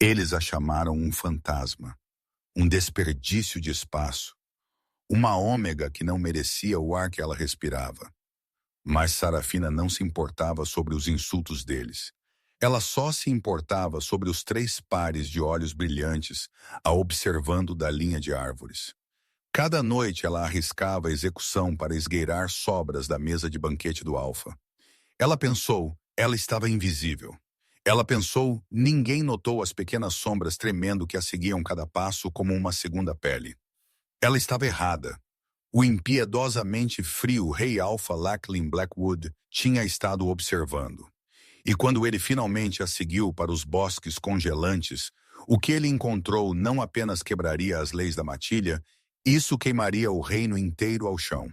Eles a chamaram um fantasma, um desperdício de espaço, uma ômega que não merecia o ar que ela respirava. Mas Sarafina não se importava sobre os insultos deles. Ela só se importava sobre os 3 pares de olhos brilhantes a observando da linha de árvores. Cada noite ela arriscava a execução para esgueirar sobras da mesa de banquete do Alfa. Ela pensou, ela estava invisível. Ela pensou, ninguém notou as pequenas sombras tremendo que a seguiam cada passo como uma segunda pele. Ela estava errada. O impiedosamente frio rei Alpha Lachlan Blackwood tinha estado observando. E quando ele finalmente a seguiu para os bosques congelantes, o que ele encontrou não apenas quebraria as leis da matilha, isso queimaria o reino inteiro ao chão.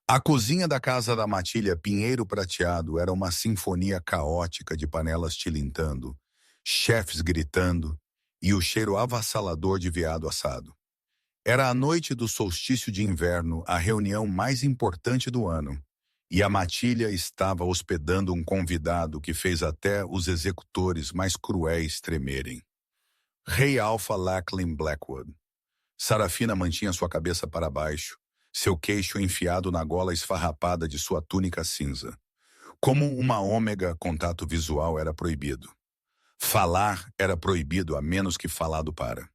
A cozinha da casa da matilha Pinheiro Prateado era uma sinfonia caótica de panelas tilintando, chefes gritando e o cheiro avassalador de veado assado. Era a noite do solstício de inverno, a reunião mais importante do ano, e a matilha estava hospedando um convidado que fez até os executores mais cruéis tremerem. Rei Alpha Lachlan Blackwood. Sarafina mantinha sua cabeça para baixo, seu queixo enfiado na gola esfarrapada de sua túnica cinza. Como uma ômega, contato visual era proibido. Falar era proibido a menos que falado para.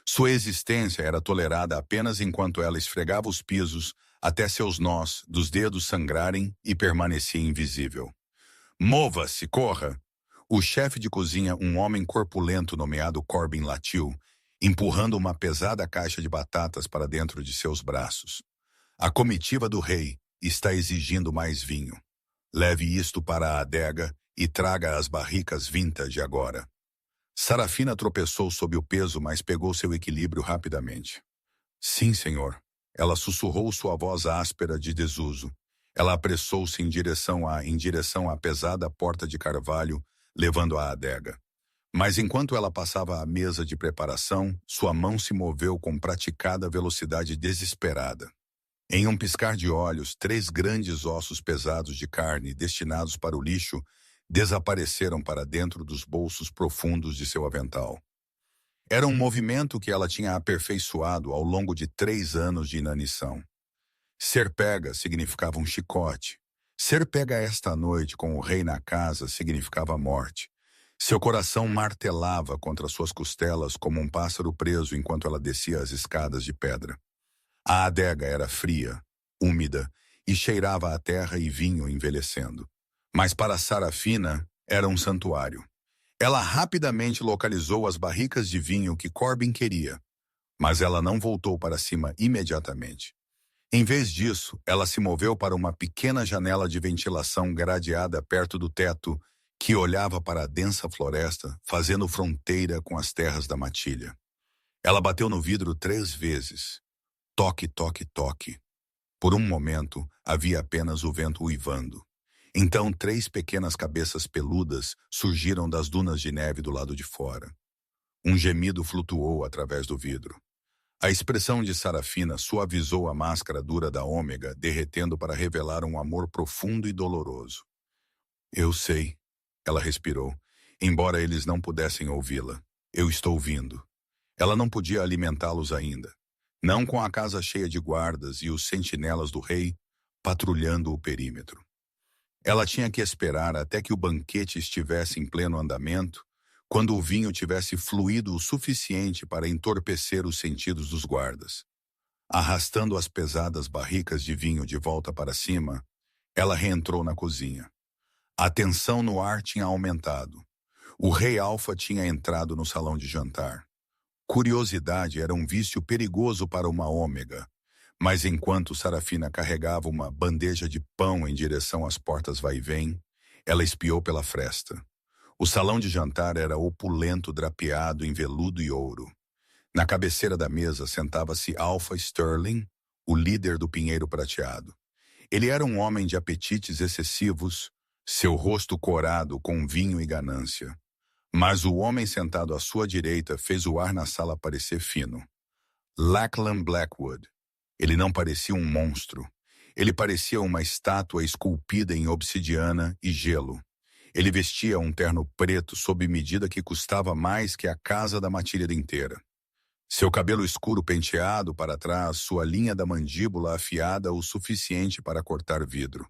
Sua existência era tolerada apenas enquanto ela esfregava os pisos até seus nós dos dedos sangrarem e permanecia invisível. Mova-se, corra! O chefe de cozinha, um homem corpulento nomeado Corbin, latiu, empurrando uma pesada caixa de batatas para dentro de seus braços. A comitiva do rei está exigindo mais vinho. Leve isto para a adega e traga as barricas vintage agora. Sarafina tropeçou sob o peso, mas pegou seu equilíbrio rapidamente. Sim, senhor. Ela sussurrou sua voz áspera de desuso. Ela apressou-se em direção à pesada porta de carvalho, levando à adega. Mas enquanto ela passava à mesa de preparação, sua mão se moveu com praticada velocidade desesperada. Em um piscar de olhos, 3 grandes ossos pesados de carne destinados para o lixo desapareceram para dentro dos bolsos profundos de seu avental. Era um movimento que ela tinha aperfeiçoado ao longo de 3 anos de inanição. Ser pega significava um chicote. Ser pega esta noite com o rei na casa significava morte. Seu coração martelava contra suas costelas como um pássaro preso enquanto ela descia as escadas de pedra. A adega era fria, úmida e cheirava a terra e vinho envelhecendo. Mas para Sarafina era um santuário. Ela rapidamente localizou as barricas de vinho que Corbin queria, mas ela não voltou para cima imediatamente. Em vez disso, ela se moveu para uma pequena janela de ventilação gradeada perto do teto que olhava para a densa floresta, fazendo fronteira com as terras da matilha. Ela bateu no vidro 3 vezes. Toque, toque, toque. Por um momento, havia apenas o vento uivando. Então 3 pequenas cabeças peludas surgiram das dunas de neve do lado de fora. Um gemido flutuou através do vidro. A expressão de Sarafina suavizou a máscara dura da ômega, derretendo para revelar um amor profundo e doloroso. Eu sei, ela respirou, embora eles não pudessem ouvi-la. Eu estou vindo. Ela não podia alimentá-los ainda. Não com a casa cheia de guardas e os sentinelas do rei patrulhando o perímetro. Ela tinha que esperar até que o banquete estivesse em pleno andamento, quando o vinho tivesse fluído o suficiente para entorpecer os sentidos dos guardas. Arrastando as pesadas barricas de vinho de volta para cima, ela reentrou na cozinha. A tensão no ar tinha aumentado. O rei Alfa tinha entrado no salão de jantar. Curiosidade era um vício perigoso para uma ômega, mas enquanto Sarafina carregava uma bandeja de pão em direção às portas vai-vem, ela espiou pela fresta. O salão de jantar era opulento, drapeado em veludo e ouro. Na cabeceira da mesa sentava-se Alpha Sterling, o líder do Pinheiro Prateado. Ele era um homem de apetites excessivos, seu rosto corado com vinho e ganância. Mas o homem sentado à sua direita fez o ar na sala parecer fino. Lachlan Blackwood. Ele não parecia um monstro. Ele parecia uma estátua esculpida em obsidiana e gelo. Ele vestia um terno preto sob medida que custava mais que a casa da Matilda inteira. Seu cabelo escuro penteado para trás, sua linha da mandíbula afiada o suficiente para cortar vidro.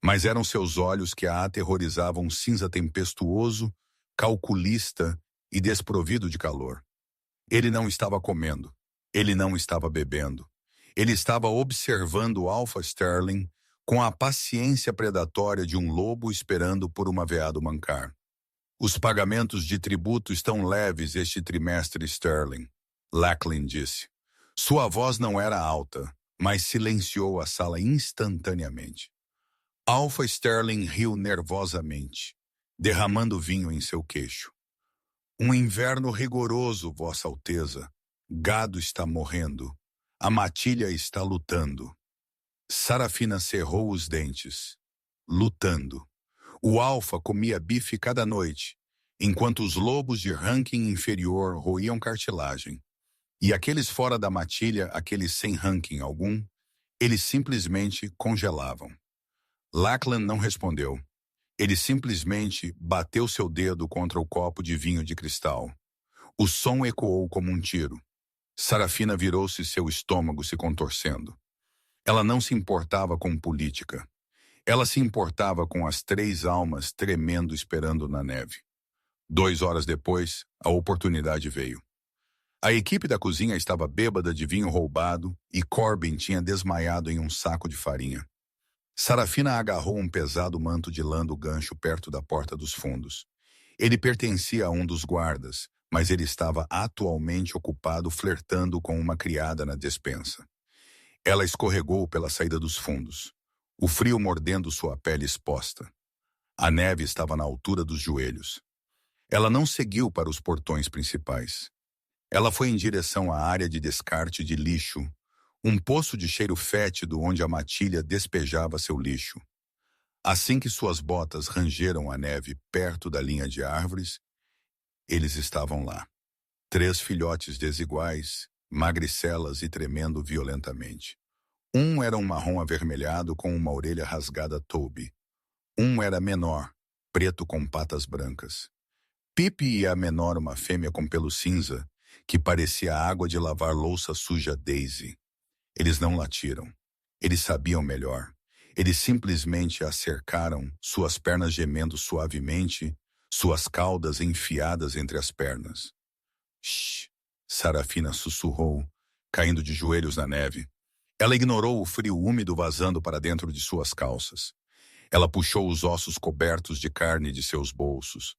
Mas eram seus olhos que a aterrorizavam, um cinza tempestuoso, calculista e desprovido de calor. Ele não estava comendo. Ele não estava bebendo. Ele estava observando Alpha Sterling com a paciência predatória de um lobo esperando por uma veado mancar. Os pagamentos de tributo estão leves este trimestre, Sterling, Lachlan disse. Sua voz não era alta, mas silenciou a sala instantaneamente. Alpha Sterling riu nervosamente, derramando vinho em seu queixo. Um inverno rigoroso, Vossa Alteza. Gado está morrendo. A matilha está lutando. Sarafina cerrou os dentes. Lutando. O Alfa comia bife cada noite, enquanto os lobos de ranking inferior roíam cartilagem. E aqueles fora da matilha, aqueles sem ranking algum, eles simplesmente congelavam. Lachlan não respondeu. Ele simplesmente bateu seu dedo contra o copo de vinho de cristal. O som ecoou como um tiro. Sarafina virou-se, seu estômago se contorcendo. Ela não se importava com política. Ela se importava com as 3 almas tremendo esperando na neve. 2 horas depois, a oportunidade veio. A equipe da cozinha estava bêbada de vinho roubado e Corbin tinha desmaiado em um saco de farinha. Sarafina agarrou um pesado manto de lã do gancho perto da porta dos fundos. Ele pertencia a um dos guardas, mas ele estava atualmente ocupado flertando com uma criada na despensa. Ela escorregou pela saída dos fundos, o frio mordendo sua pele exposta. A neve estava na altura dos joelhos. Ela não seguiu para os portões principais. Ela foi em direção à área de descarte de lixo, um poço de cheiro fétido onde a matilha despejava seu lixo. Assim que suas botas rangeram a neve perto da linha de árvores, eles estavam lá. 3 filhotes desiguais, magricelas e tremendo violentamente. Um era um marrom avermelhado com uma orelha rasgada Toby. Um era menor, preto com patas brancas. Pipe e a menor, uma fêmea com pelo cinza, que parecia água de lavar louça suja Daisy. Eles não latiram. Eles sabiam melhor. Eles simplesmente a cercaram, suas pernas gemendo suavemente, suas caudas enfiadas entre as pernas. Shh! Sarafina sussurrou, caindo de joelhos na neve. Ela ignorou o frio úmido vazando para dentro de suas calças. Ela puxou os ossos cobertos de carne de seus bolsos.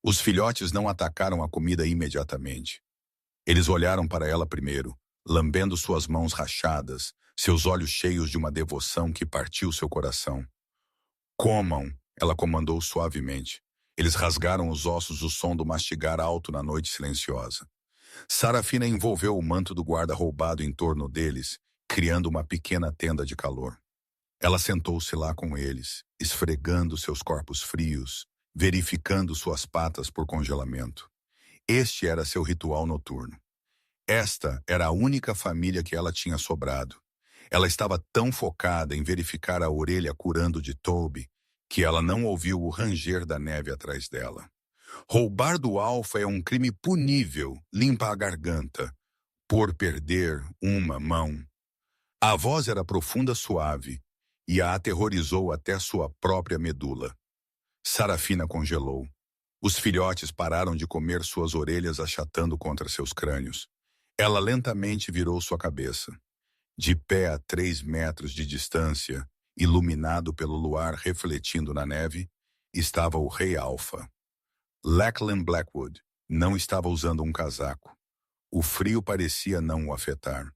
Os filhotes não atacaram a comida imediatamente. Eles olharam para ela primeiro, lambendo suas mãos rachadas, seus olhos cheios de uma devoção que partiu seu coração. Comam, ela comandou suavemente. Eles rasgaram os ossos, o som do mastigar alto na noite silenciosa. Sarafina envolveu o manto do guarda roubado em torno deles, criando uma pequena tenda de calor. Ela sentou-se lá com eles, esfregando seus corpos frios, verificando suas patas por congelamento. Este era seu ritual noturno. Esta era a única família que ela tinha sobrado. Ela estava tão focada em verificar a orelha curando de Toby, que ela não ouviu o ranger da neve atrás dela. Roubar do Alfa é um crime punível, limpa a garganta, por perder uma mão. A voz era profunda, suave, e a aterrorizou até sua própria medula. Sarafina congelou. Os filhotes pararam de comer, suas orelhas achatando contra seus crânios. Ela lentamente virou sua cabeça. De pé a 3 metros de distância, iluminado pelo luar refletindo na neve, estava o Rei Alfa. Lachlan Blackwood não estava usando um casaco. O frio parecia não o afetar.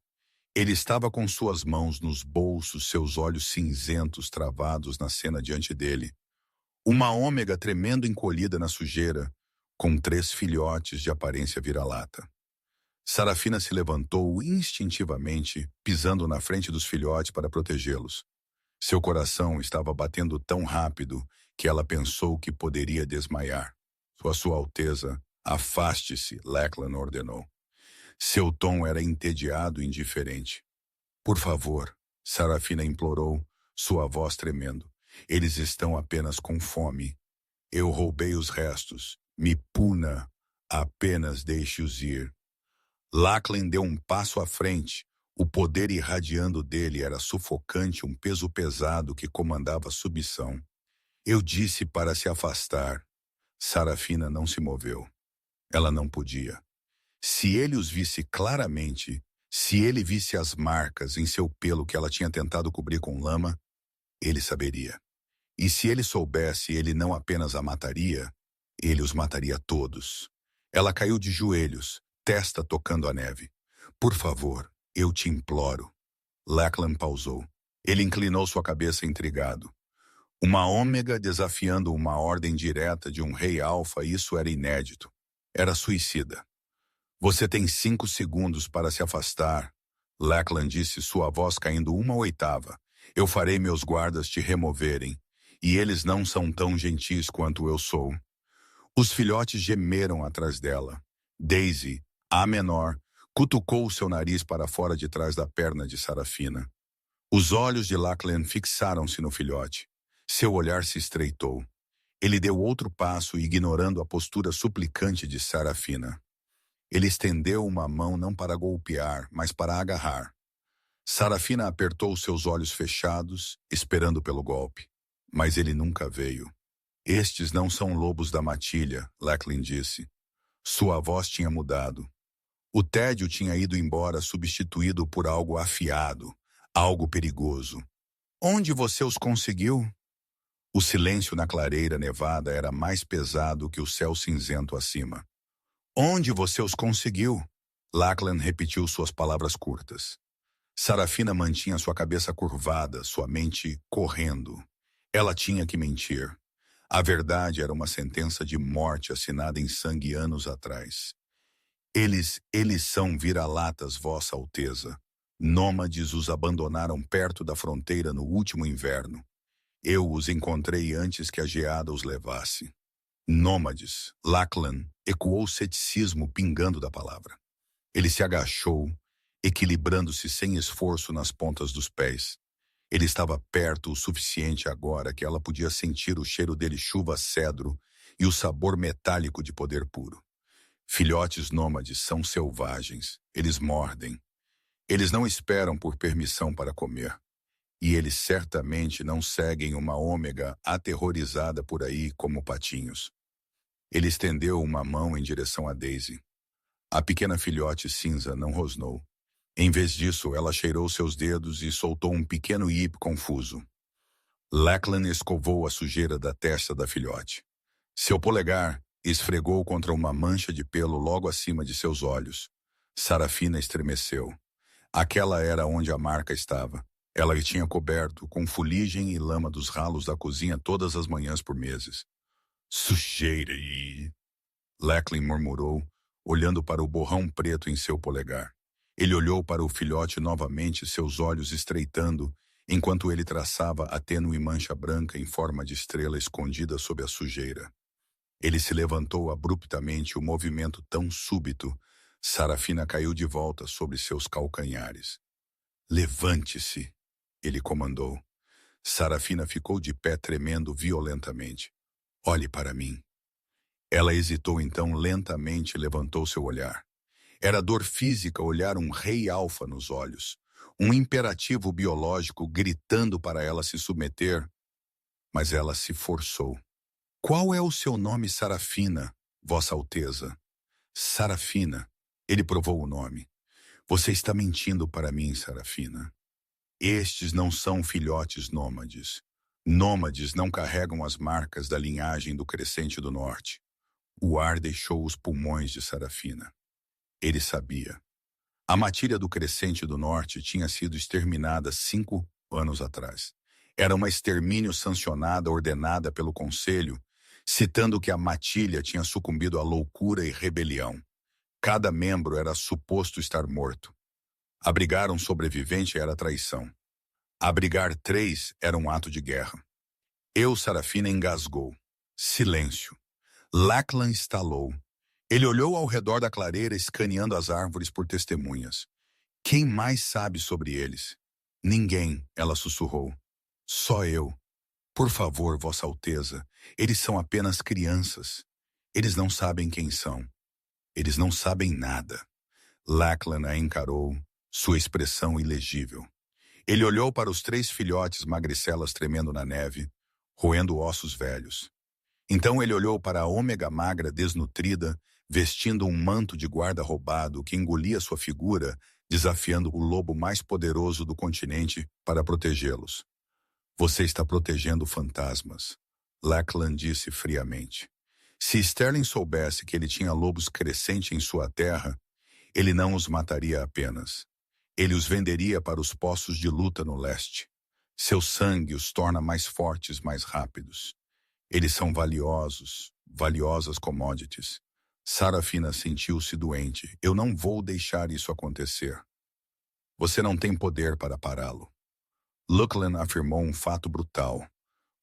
Ele estava com suas mãos nos bolsos, seus olhos cinzentos travados na cena diante dele. Uma ômega tremendo encolhida na sujeira, com 3 filhotes de aparência vira-lata. Sarafina se levantou instintivamente, pisando na frente dos filhotes para protegê-los. Seu coração estava batendo tão rápido que ela pensou que poderia desmaiar. Sua Alteza, afaste-se, Lachlan ordenou. Seu tom era entediado e indiferente. Por favor, Sarafina implorou, sua voz tremendo. Eles estão apenas com fome. Eu roubei os restos. Me puna. Apenas deixe-os ir. Lachlan deu um passo à frente. O poder irradiando dele era sufocante, um peso pesado que comandava a submissão. Eu disse para se afastar. Sarafina não se moveu. Ela não podia. Se ele os visse claramente, se ele visse as marcas em seu pelo que ela tinha tentado cobrir com lama, ele saberia. E se ele soubesse, ele não apenas a mataria, ele os mataria todos. Ela caiu de joelhos, testa tocando a neve. Por favor, eu te imploro. Lachlan pausou. Ele inclinou sua cabeça intrigado. Uma ômega desafiando uma ordem direta de um rei alfa, isso era inédito. Era suicida. Você tem 5 segundos para se afastar. Lachlan disse, sua voz caindo 1/8. Eu farei meus guardas te removerem. E eles não são tão gentis quanto eu sou. Os filhotes gemeram atrás dela. Daisy, a menor, cutucou seu nariz para fora de trás da perna de Sarafina. Os olhos de Lachlan fixaram-se no filhote. Seu olhar se estreitou. Ele deu outro passo, ignorando a postura suplicante de Sarafina. Ele estendeu uma mão não para golpear, mas para agarrar. Sarafina apertou seus olhos fechados, esperando pelo golpe. Mas ele nunca veio. Estes não são lobos da matilha, Lachlan disse. Sua voz tinha mudado. O tédio tinha ido embora, substituído por algo afiado, algo perigoso. Onde você os conseguiu? O silêncio na clareira nevada era mais pesado que o céu cinzento acima. Onde você os conseguiu? Lachlan repetiu suas palavras curtas. Sarafina mantinha sua cabeça curvada, sua mente correndo. Ela tinha que mentir. A verdade era uma sentença de morte assinada em sangue anos atrás. Eles são vira-latas, Vossa Alteza. Nômades os abandonaram perto da fronteira no último inverno. Eu os encontrei antes que a geada os levasse. Nômades. Lachlan ecoou o ceticismo pingando da palavra. Ele se agachou, equilibrando-se sem esforço nas pontas dos pés. Ele estava perto o suficiente agora que ela podia sentir o cheiro dele chuva-cedro e o sabor metálico de poder puro. Filhotes nômades são selvagens. Eles mordem. Eles não esperam por permissão para comer. E eles certamente não seguem uma ômega aterrorizada por aí como patinhos. Ele estendeu uma mão em direção a Daisy. A pequena filhote cinza não rosnou. Em vez disso, ela cheirou seus dedos e soltou um pequeno iep confuso. Lachlan escovou a sujeira da testa da filhote. Seu polegar esfregou contra uma mancha de pelo logo acima de seus olhos. Sarafina estremeceu. Aquela era onde a marca estava. Ela lhe tinha coberto com fuligem e lama dos ralos da cozinha todas as manhãs por meses. Sujeira e... Lachlan murmurou, olhando para o borrão preto em seu polegar. Ele olhou para o filhote novamente, seus olhos estreitando, enquanto ele traçava a tênue mancha branca em forma de estrela escondida sob a sujeira. Ele se levantou abruptamente, o movimento tão súbito. Sarafina caiu de volta sobre seus calcanhares. Levante-se, ele comandou. Sarafina ficou de pé tremendo violentamente. Olhe para mim. Ela hesitou então lentamente e levantou seu olhar. Era dor física olhar um rei alfa nos olhos, um imperativo biológico gritando para ela se submeter, mas ela se forçou. Qual é o seu nome, Sarafina, Vossa Alteza? Sarafina. Ele provou o nome. Você está mentindo para mim, Sarafina. Estes não são filhotes nômades. Nômades não carregam as marcas da linhagem do Crescente do Norte. O ar deixou os pulmões de Sarafina. Ele sabia. A matilha do Crescente do Norte tinha sido exterminada 5 anos atrás. Era uma extermínio sancionada, ordenada pelo Conselho, citando que a matilha tinha sucumbido à loucura e rebelião. Cada membro era suposto estar morto. Abrigar um sobrevivente era traição. Abrigar 3 era um ato de guerra. Sarafina engasgou. Silêncio. Lachlan estalou. Ele olhou ao redor da clareira, escaneando as árvores por testemunhas. Quem mais sabe sobre eles? Ninguém, ela sussurrou. Só eu. Por favor, Vossa Alteza, eles são apenas crianças. Eles não sabem quem são. Eles não sabem nada. Lachlan a encarou, sua expressão ilegível. Ele olhou para os 3 filhotes magricelas tremendo na neve, roendo ossos velhos. Então ele olhou para a ômega magra desnutrida, vestindo um manto de guarda roubado que engolia sua figura, desafiando o lobo mais poderoso do continente para protegê-los. Você está protegendo fantasmas, Lachlan disse friamente. Se Sterling soubesse que ele tinha lobos crescentes em sua terra, ele não os mataria apenas. Ele os venderia para os poços de luta no leste. Seu sangue os torna mais fortes, mais rápidos. Eles são valiosos, valiosas commodities. Sarafina sentiu-se doente. Eu não vou deixar isso acontecer. Você não tem poder para pará-lo. Lachlan afirmou um fato brutal.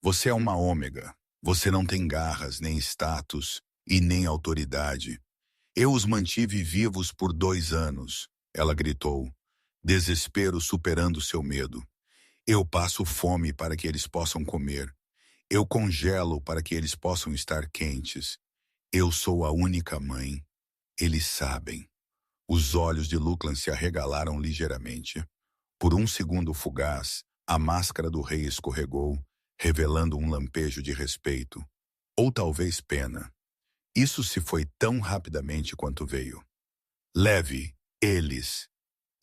Você é uma ômega. Você não tem garras, nem status e nem autoridade. Eu os mantive vivos por 2 anos, ela gritou, desespero superando seu medo. Eu passo fome para que eles possam comer. Eu congelo para que eles possam estar quentes. Eu sou a única mãe. Eles sabem. Os olhos de Lachlan se arregalaram ligeiramente. Por um segundo fugaz, a máscara do rei escorregou, revelando um lampejo de respeito. Ou talvez pena. Isso se foi tão rapidamente quanto veio. Leve eles.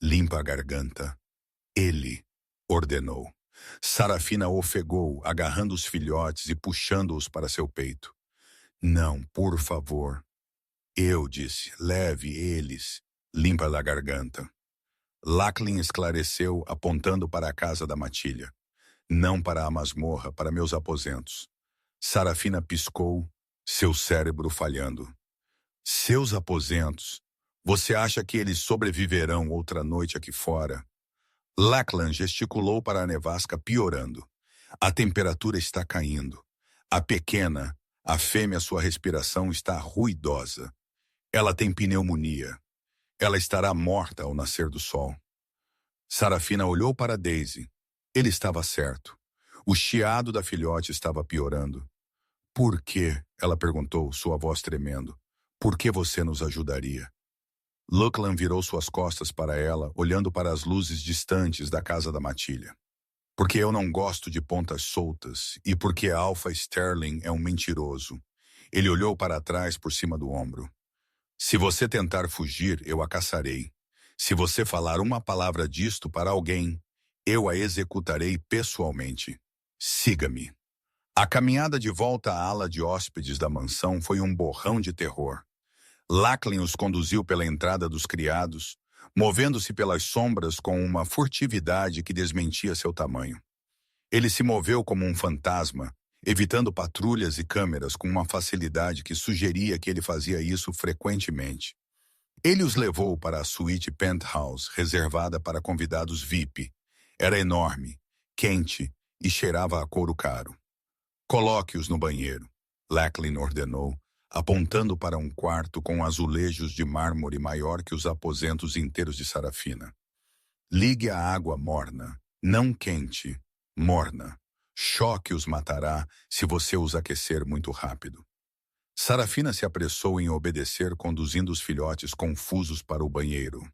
Limpa a garganta. Ele ordenou. Sarafina ofegou, agarrando os filhotes e puxando-os para seu peito. Não, por favor. Eu disse, leve eles. Limpa a garganta. Lachlan esclareceu, apontando para a casa da matilha. Não para a masmorra, para meus aposentos. Sarafina piscou, seu cérebro falhando. Seus aposentos? Você acha que eles sobreviverão outra noite aqui fora? Lachlan gesticulou para a nevasca piorando. A temperatura está caindo. A pequena, a fêmea, sua respiração está ruidosa. Ela tem pneumonia. Ela estará morta ao nascer do sol. Sarafina olhou para Daisy. Ele estava certo. O chiado da filhote estava piorando. Por quê? Ela perguntou, sua voz tremendo. Por que você nos ajudaria? Lachlan virou suas costas para ela, olhando para as luzes distantes da casa da matilha. Porque eu não gosto de pontas soltas e porque Alpha Sterling é um mentiroso. Ele olhou para trás por cima do ombro. Se você tentar fugir, eu a caçarei. Se você falar uma palavra disto para alguém, eu a executarei pessoalmente. Siga-me. A caminhada de volta à ala de hóspedes da mansão foi um borrão de terror. Lachlan os conduziu pela entrada dos criados, movendo-se pelas sombras com uma furtividade que desmentia seu tamanho. Ele se moveu como um fantasma, evitando patrulhas e câmeras com uma facilidade que sugeria que ele fazia isso frequentemente. Ele os levou para a suíte penthouse, reservada para convidados VIP. Era enorme, quente e cheirava a couro caro. Coloque-os no banheiro, Lachlan ordenou, apontando para um quarto com azulejos de mármore maior que os aposentos inteiros de Sarafina. Ligue a água morna, não quente, morna. Choque os matará se você os aquecer muito rápido. Sarafina se apressou em obedecer, conduzindo os filhotes confusos para o banheiro.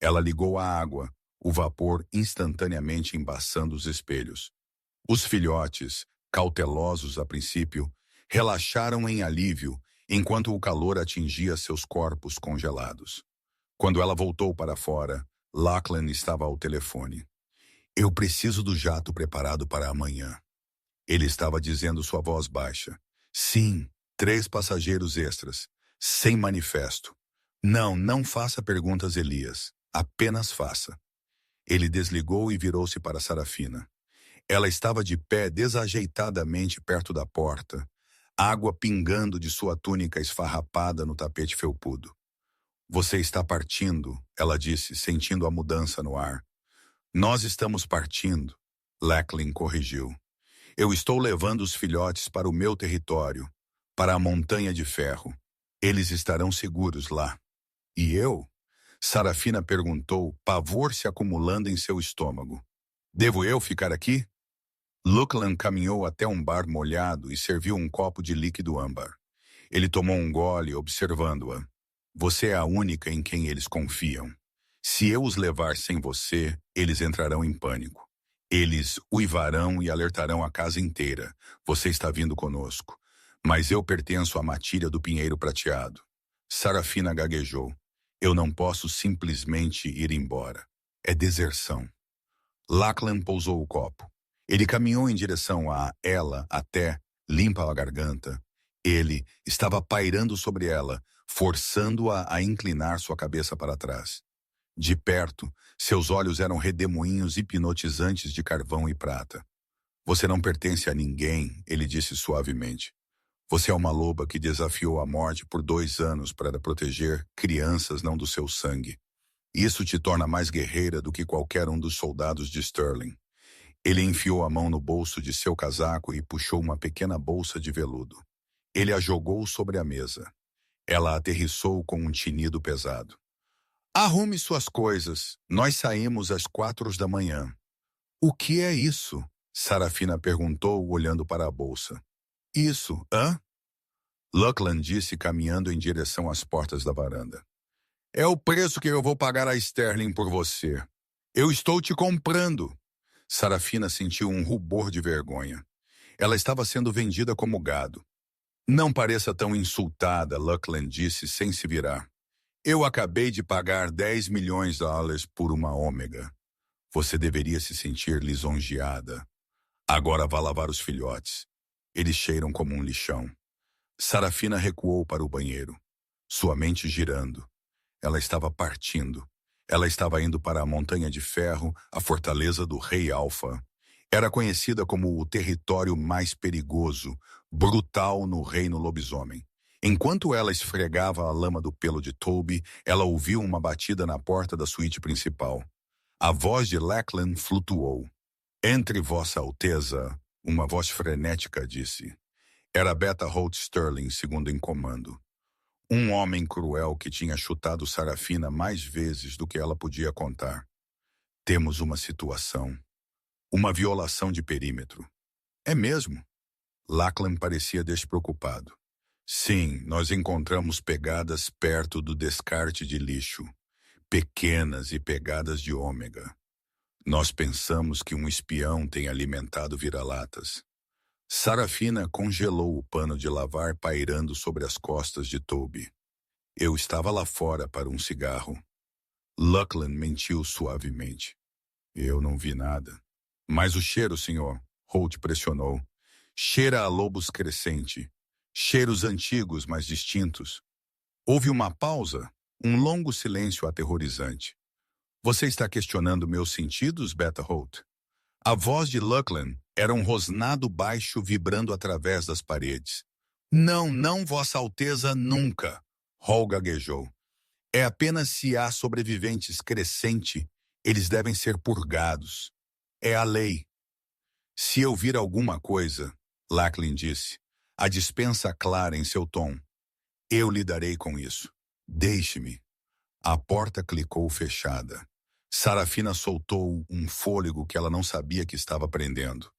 Ela ligou a água, o vapor instantaneamente embaçando os espelhos. Os filhotes, cautelosos a princípio, relaxaram em alívio enquanto o calor atingia seus corpos congelados. Quando ela voltou para fora, Lachlan estava ao telefone. Eu preciso do jato preparado para amanhã. Ele estava dizendo, sua voz baixa. Sim, 3 passageiros extras, sem manifesto. Não faça perguntas, Elias. Apenas faça. Ele desligou e virou-se para Sarafina. Ela estava de pé desajeitadamente perto da porta, água pingando de sua túnica esfarrapada no tapete felpudo. Você está partindo, ela disse, sentindo a mudança no ar. Nós estamos partindo, Lachlan corrigiu. Eu estou levando os filhotes para o meu território, para a Montanha de Ferro. Eles estarão seguros lá. E eu? Sarafina perguntou, pavor se acumulando em seu estômago. Devo eu ficar aqui? Lachlan caminhou até um bar molhado e serviu um copo de líquido âmbar. Ele tomou um gole, observando-a. Você é a única em quem eles confiam. Se eu os levar sem você, eles entrarão em pânico. Eles uivarão e alertarão a casa inteira. Você está vindo conosco. Mas eu pertenço à matilha do Pinheiro Prateado. Sarafina gaguejou. Eu não posso simplesmente ir embora. É deserção. Lachlan pousou o copo. Ele caminhou em direção a ela até, limpa a garganta. Ele estava pairando sobre ela, forçando-a a inclinar sua cabeça para trás. De perto, seus olhos eram redemoinhos hipnotizantes de carvão e prata. Você não pertence a ninguém, ele disse suavemente. Você é uma loba que desafiou a morte por 2 anos para proteger crianças não do seu sangue. Isso te torna mais guerreira do que qualquer um dos soldados de Sterling. Ele enfiou a mão no bolso de seu casaco e puxou uma pequena bolsa de veludo. Ele a jogou sobre a mesa. Ela aterrissou com um tinido pesado. Arrume suas coisas. Nós saímos às 4 da manhã. O que é isso? Sarafina perguntou, olhando para a bolsa. Isso, hã? Lachlan disse, caminhando em direção às portas da varanda. É o preço que eu vou pagar a Sterling por você. Eu estou te comprando. Sarafina sentiu um rubor de vergonha. Ela estava sendo vendida como gado. Não pareça tão insultada, Lachlan disse sem se virar. Eu acabei de pagar 10 milhões de dólares por uma ômega. Você deveria se sentir lisonjeada. Agora vá lavar os filhotes. Eles cheiram como um lixão. Sarafina recuou para o banheiro, sua mente girando. Ela estava partindo. Ela estava indo para a Montanha de Ferro, a fortaleza do Rei Alfa. Era conhecida como o território mais perigoso, brutal no reino lobisomem. Enquanto ela esfregava a lama do pelo de Toby, ela ouviu uma batida na porta da suíte principal. A voz de Lachlan flutuou. Entre Vossa Alteza, uma voz frenética disse. Era Beta Holt Sterling, segundo em comando. Um homem cruel que tinha chutado Sarafina mais vezes do que ela podia contar. Temos uma situação. Uma violação de perímetro. É mesmo? Lachlan parecia despreocupado. Sim, nós encontramos pegadas perto do descarte de lixo. Pequenas e pegadas de ômega. Nós pensamos que um espião tem alimentado vira-latas. Sarafina congelou o pano de lavar pairando sobre as costas de Toby. Eu estava lá fora para um cigarro. Lachlan mentiu suavemente. Eu não vi nada. Mas o cheiro, senhor, Holt pressionou. Cheira a lobos crescente. Cheiros antigos, mas distintos. Houve uma pausa, um longo silêncio aterrorizante. Você está questionando meus sentidos, Beta Holt? A voz de Lachlan era um rosnado baixo vibrando através das paredes. Não, não, Vossa Alteza, nunca, Hall gaguejou. É apenas se há sobreviventes crescente, eles devem ser purgados. É a lei. Se eu vir alguma coisa, Lachlan disse, a dispensa clara em seu tom. Eu lidarei com isso. Deixe-me. A porta clicou fechada. Sarafina soltou um fôlego que ela não sabia que estava prendendo.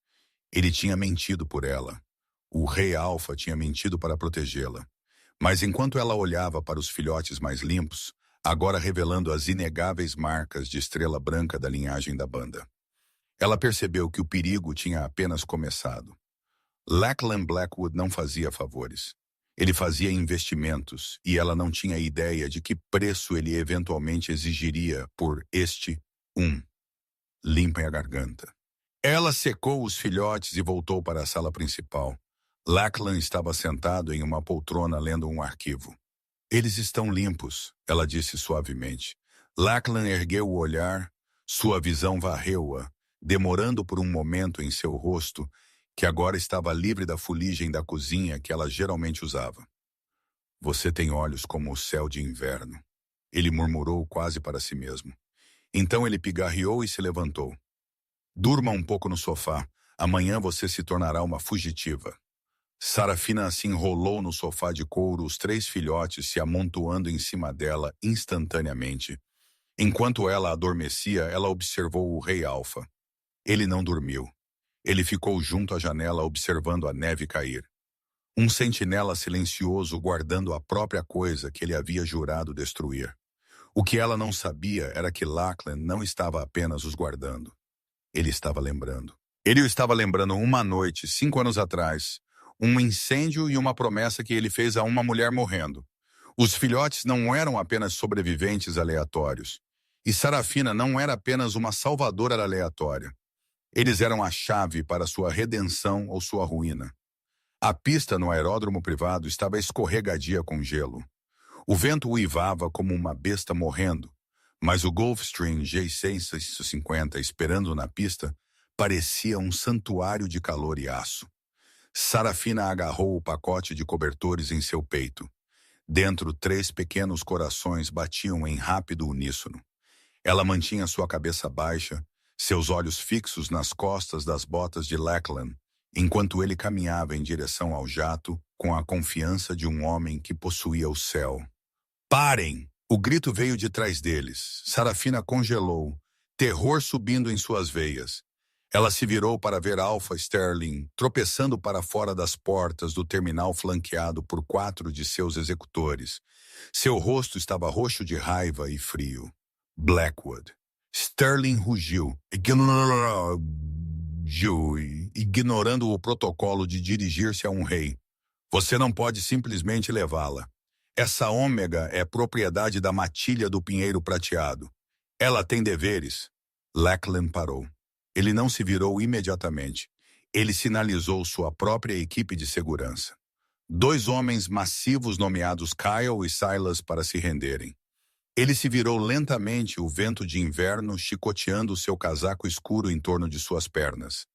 Ele tinha mentido por ela. O Rei Alfa tinha mentido para protegê-la. Mas enquanto ela olhava para os filhotes mais limpos, agora revelando as inegáveis marcas de estrela branca da linhagem da banda, ela percebeu que o perigo tinha apenas começado. Lachlan Blackwood não fazia favores. Ele fazia investimentos e ela não tinha ideia de que preço ele eventualmente exigiria por este. Limpem a garganta. Ela secou os filhotes e voltou para a sala principal. Lachlan estava sentado em uma poltrona lendo um arquivo. Eles estão limpos, ela disse suavemente. Lachlan ergueu o olhar, sua visão varreu-a, demorando por um momento em seu rosto, que agora estava livre da fuligem da cozinha que ela geralmente usava. Você tem olhos como o céu de inverno, ele murmurou quase para si mesmo. Então ele pigarreou e se levantou. Durma um pouco no sofá, amanhã você se tornará uma fugitiva. Sarafina se enrolou no sofá de couro, os 3 filhotes se amontoando em cima dela instantaneamente. Enquanto ela adormecia, ela observou o Rei Alfa. Ele não dormiu. Ele ficou junto à janela observando a neve cair. Um sentinela silencioso guardando a própria coisa que ele havia jurado destruir. O que ela não sabia era que Lachlan não estava apenas os guardando. Ele estava lembrando. Ele o estava lembrando uma noite, 5 anos atrás, um incêndio e uma promessa que ele fez a uma mulher morrendo. Os filhotes não eram apenas sobreviventes aleatórios. E Sarafina não era apenas uma salvadora aleatória. Eles eram a chave para sua redenção ou sua ruína. A pista no aeródromo privado estava escorregadia com gelo. O vento uivava como uma besta morrendo, mas o Gulfstream G650 esperando na pista parecia um santuário de calor e aço. Sarafina agarrou o pacote de cobertores em seu peito. Dentro, 3 pequenos corações batiam em rápido uníssono. Ela mantinha sua cabeça baixa, seus olhos fixos nas costas das botas de Lachlan, enquanto ele caminhava em direção ao jato com a confiança de um homem que possuía o céu. Parem! O grito veio de trás deles. Sarafina congelou, terror subindo em suas veias. Ela se virou para ver Alpha Sterling tropeçando para fora das portas do terminal flanqueado por 4 de seus executores. Seu rosto estava roxo de raiva e frio. Blackwood. Sterling rugiu, ignorando o protocolo de dirigir-se a um rei. Você não pode simplesmente levá-la. Essa ômega é propriedade da matilha do pinheiro prateado. Ela tem deveres. Lachlan parou. Ele não se virou imediatamente. Ele sinalizou sua própria equipe de segurança. 2 homens massivos nomeados Kyle e Silas para se renderem. Ele se virou lentamente, o vento de inverno chicoteando seu casaco escuro em torno de suas pernas.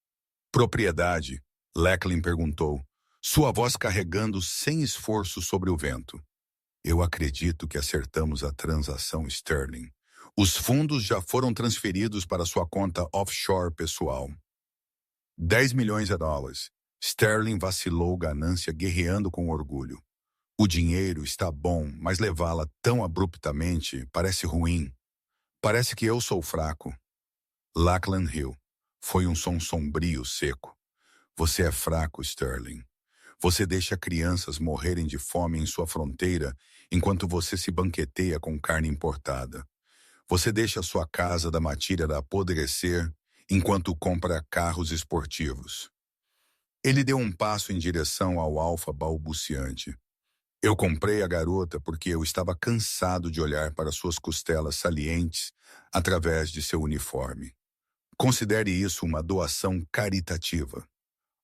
Propriedade? Lachlan perguntou, sua voz carregando sem esforço sobre o vento. Eu acredito que acertamos a transação, Sterling. Os fundos já foram transferidos para sua conta offshore pessoal. 10 milhões de dólares. Sterling vacilou ganância guerreando com orgulho. O dinheiro está bom, mas levá-la tão abruptamente parece ruim. Parece que eu sou fraco. Lachlan riu. Foi um som sombrio, seco. Você é fraco, Sterling. Você deixa crianças morrerem de fome em sua fronteira enquanto você se banqueteia com carne importada. Você deixa sua casa da matilha apodrecer enquanto compra carros esportivos. Ele deu um passo em direção ao Alfa balbuciante. Eu comprei a garota porque eu estava cansado de olhar para suas costelas salientes através de seu uniforme. Considere isso uma doação caritativa.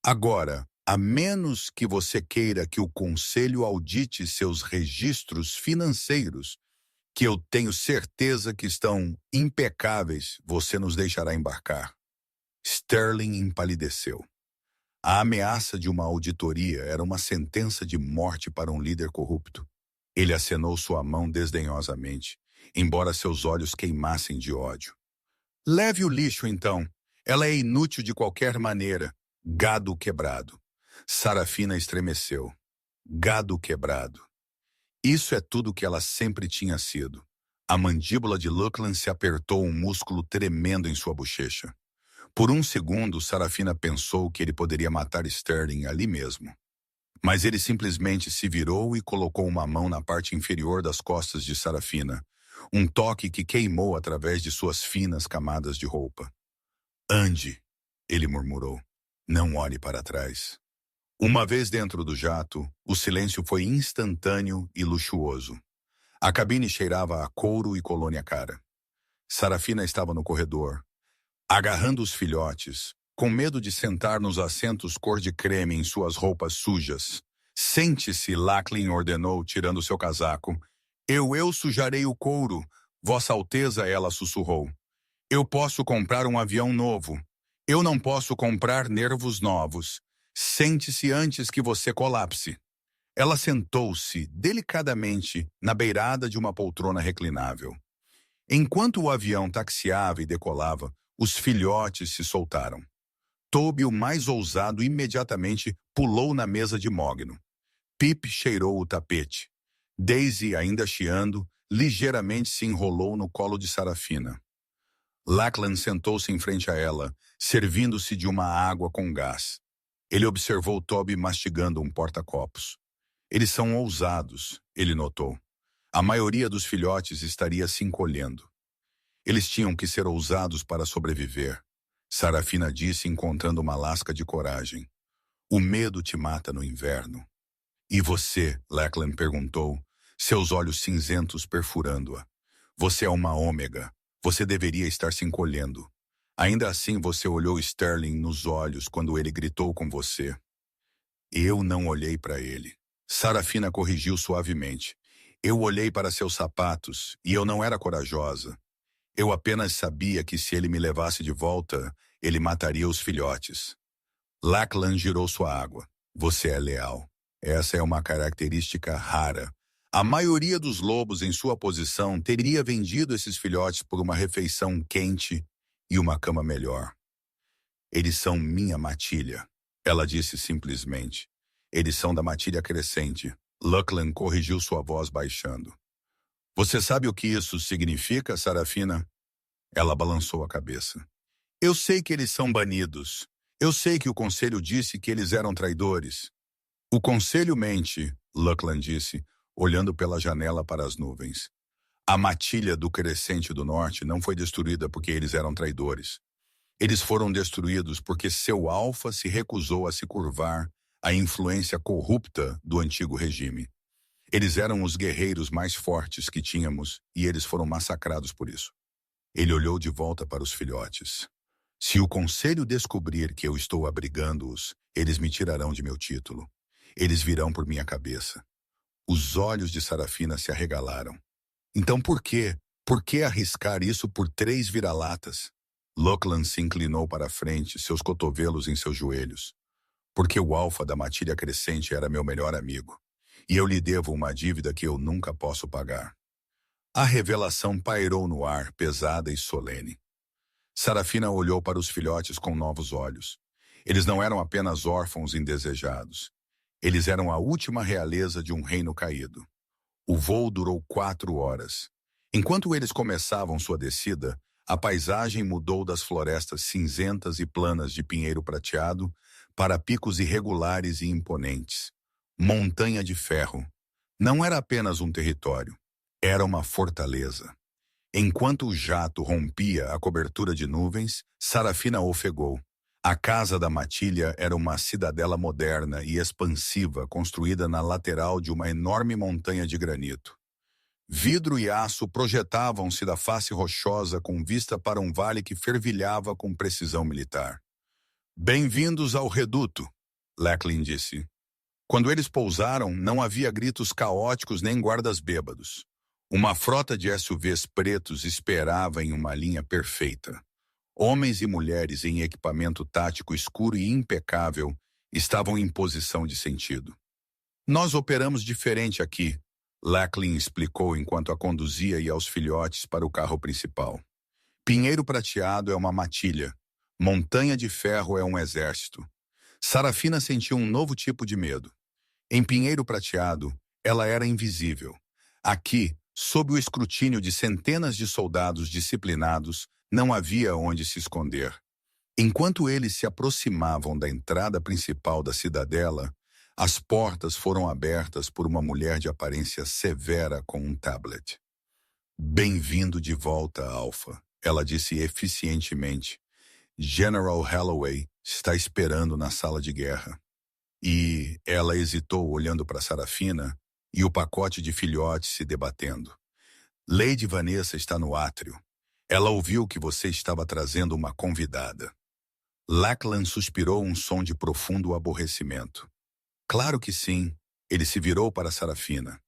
Agora, a menos que você queira que o conselho audite seus registros financeiros, que eu tenho certeza que estão impecáveis, você nos deixará embarcar. Sterling empalideceu. A ameaça de uma auditoria era uma sentença de morte para um líder corrupto. Ele acenou sua mão desdenhosamente, embora seus olhos queimassem de ódio. Leve o lixo, então. Ela é inútil de qualquer maneira. Gado quebrado. Sarafina estremeceu. Gado quebrado. Isso é tudo que ela sempre tinha sido. A mandíbula de Lachlan se apertou um músculo tremendo em sua bochecha. Por um segundo, Sarafina pensou que ele poderia matar Sterling ali mesmo. Mas ele simplesmente se virou e colocou uma mão na parte inferior das costas de Sarafina, um toque que queimou através de suas finas camadas de roupa. Ande, ele murmurou. Não olhe para trás. Uma vez dentro do jato, o silêncio foi instantâneo e luxuoso. A cabine cheirava a couro e colônia cara. Sarafina estava no corredor, agarrando os filhotes, com medo de sentar nos assentos cor de creme em suas roupas sujas. Sente-se, Lachlan ordenou, tirando seu casaco. Eu sujarei o couro, Vossa Alteza, ela sussurrou. Eu posso comprar um avião novo. Eu não posso comprar nervos novos. Sente-se antes que você colapse. Ela sentou-se delicadamente na beirada de uma poltrona reclinável. Enquanto o avião taxiava e decolava, os filhotes se soltaram. Toby, o mais ousado, imediatamente pulou na mesa de mogno. Pip cheirou o tapete. Daisy, ainda chiando, ligeiramente se enrolou no colo de Sarafina. Lachlan sentou-se em frente a ela, servindo-se de uma água com gás. Ele observou Toby mastigando um porta-copos. Eles são ousados, ele notou. A maioria dos filhotes estaria se encolhendo. Eles tinham que ser ousados para sobreviver, Sarafina disse, encontrando uma lasca de coragem. O medo te mata no inverno. E você? Lachlan perguntou, seus olhos cinzentos perfurando-a. Você é uma ômega. Você deveria estar se encolhendo. Ainda assim você olhou Sterling nos olhos quando ele gritou com você. Eu não olhei para ele. Sarafina corrigiu suavemente. Eu olhei para seus sapatos e eu não era corajosa. Eu apenas sabia que se ele me levasse de volta, ele mataria os filhotes. Lachlan girou sua água. Você é leal. Essa é uma característica rara. A maioria dos lobos em sua posição teria vendido esses filhotes por uma refeição quente e uma cama melhor. Eles são minha matilha, ela disse simplesmente. Eles são da matilha crescente. Lachlan corrigiu sua voz baixando. Você sabe o que isso significa, Sarafina? Ela balançou a cabeça. Eu sei que eles são banidos. Eu sei que o conselho disse que eles eram traidores. O conselho mente, Lachlan disse, olhando pela janela para as nuvens. A matilha do Crescente do Norte não foi destruída porque eles eram traidores. Eles foram destruídos porque seu alfa se recusou a se curvar à influência corrupta do antigo regime. Eles eram os guerreiros mais fortes que tínhamos e eles foram massacrados por isso. Ele olhou de volta para os filhotes. Se o conselho descobrir que eu estou abrigando-os, eles me tirarão de meu título. Eles virão por minha cabeça. Os olhos de Sarafina se arregalaram. Então por quê? Por que arriscar isso por 3 vira-latas? Lachlan se inclinou para a frente, seus cotovelos em seus joelhos. Porque o alfa da matilha crescente era meu melhor amigo. E eu lhe devo uma dívida que eu nunca posso pagar. A revelação pairou no ar, pesada e solene. Sarafina olhou para os filhotes com novos olhos. Eles não eram apenas órfãos indesejados. Eles eram a última realeza de um reino caído. O voo durou 4 horas. Enquanto eles começavam sua descida, a paisagem mudou das florestas cinzentas e planas de pinheiro prateado para picos irregulares e imponentes. Montanha de Ferro. Não era apenas um território. Era uma fortaleza. Enquanto o jato rompia a cobertura de nuvens, Sarafina ofegou. A casa da matilha era uma cidadela moderna e expansiva construída na lateral de uma enorme montanha de granito. Vidro e aço projetavam-se da face rochosa com vista para um vale que fervilhava com precisão militar. Bem-vindos ao reduto, Lachlan disse. Quando eles pousaram, não havia gritos caóticos nem guardas bêbados. Uma frota de SUVs pretos esperava em uma linha perfeita. Homens e mulheres em equipamento tático escuro e impecável estavam em posição de sentido. Nós operamos diferente aqui, Lachlan explicou enquanto a conduzia e aos filhotes para o carro principal. Pinheiro prateado é uma matilha. Montanha de Ferro é um exército. Sarafina sentiu um novo tipo de medo. Em Pinheiro prateado, ela era invisível. Aqui, sob o escrutínio de centenas de soldados disciplinados, não havia onde se esconder. Enquanto eles se aproximavam da entrada principal da cidadela, as portas foram abertas por uma mulher de aparência severa com um tablet. Bem-vindo de volta, Alpha, ela disse eficientemente. General Holloway está esperando na sala de guerra. E ela hesitou olhando para Sarafina e o pacote de filhotes se debatendo. Lady Vanessa está no átrio. Ela ouviu que você estava trazendo uma convidada. Lachlan suspirou um som de profundo aborrecimento. Claro que sim. Ele se virou para Sarafina.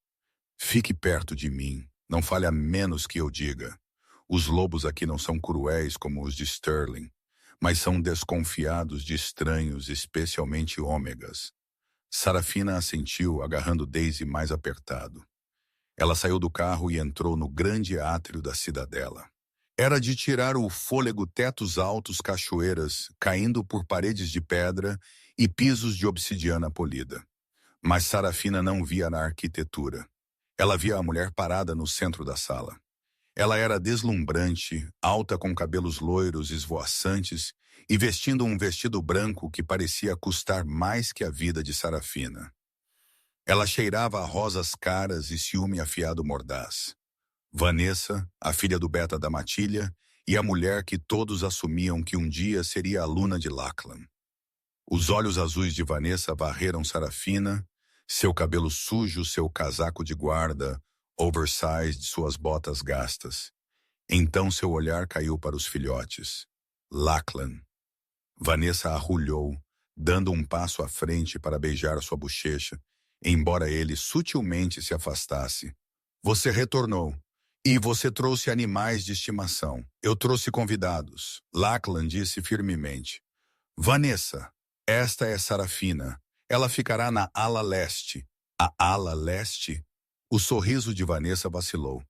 Fique perto de mim. Não fale a menos que eu diga. Os lobos aqui não são cruéis como os de Sterling, mas são desconfiados de estranhos, especialmente ômegas. Sarafina assentiu, agarrando Daisy mais apertado. Ela saiu do carro e entrou no grande átrio da cidadela. Era de tirar o fôlego, tetos altos, cachoeiras, caindo por paredes de pedra e pisos de obsidiana polida. Mas Sarafina não via na arquitetura. Ela via a mulher parada no centro da sala. Ela era deslumbrante, alta com cabelos loiros esvoaçantes e vestindo um vestido branco que parecia custar mais que a vida de Sarafina. Ela cheirava a rosas caras e ciúme afiado mordaz. Vanessa, a filha do Beta da Matilha, e a mulher que todos assumiam que um dia seria aluna de Lachlan. Os olhos azuis de Vanessa varreram Sarafina, seu cabelo sujo, seu casaco de guarda, oversized, suas botas gastas. Então seu olhar caiu para os filhotes. Lachlan. Vanessa arrulhou, dando um passo à frente para beijar sua bochecha, embora ele sutilmente se afastasse. Você retornou. E você trouxe animais de estimação. Eu trouxe convidados. Lachlan disse firmemente. Vanessa, esta é Sarafina. Ela ficará na ala leste. A ala leste? O sorriso de Vanessa vacilou.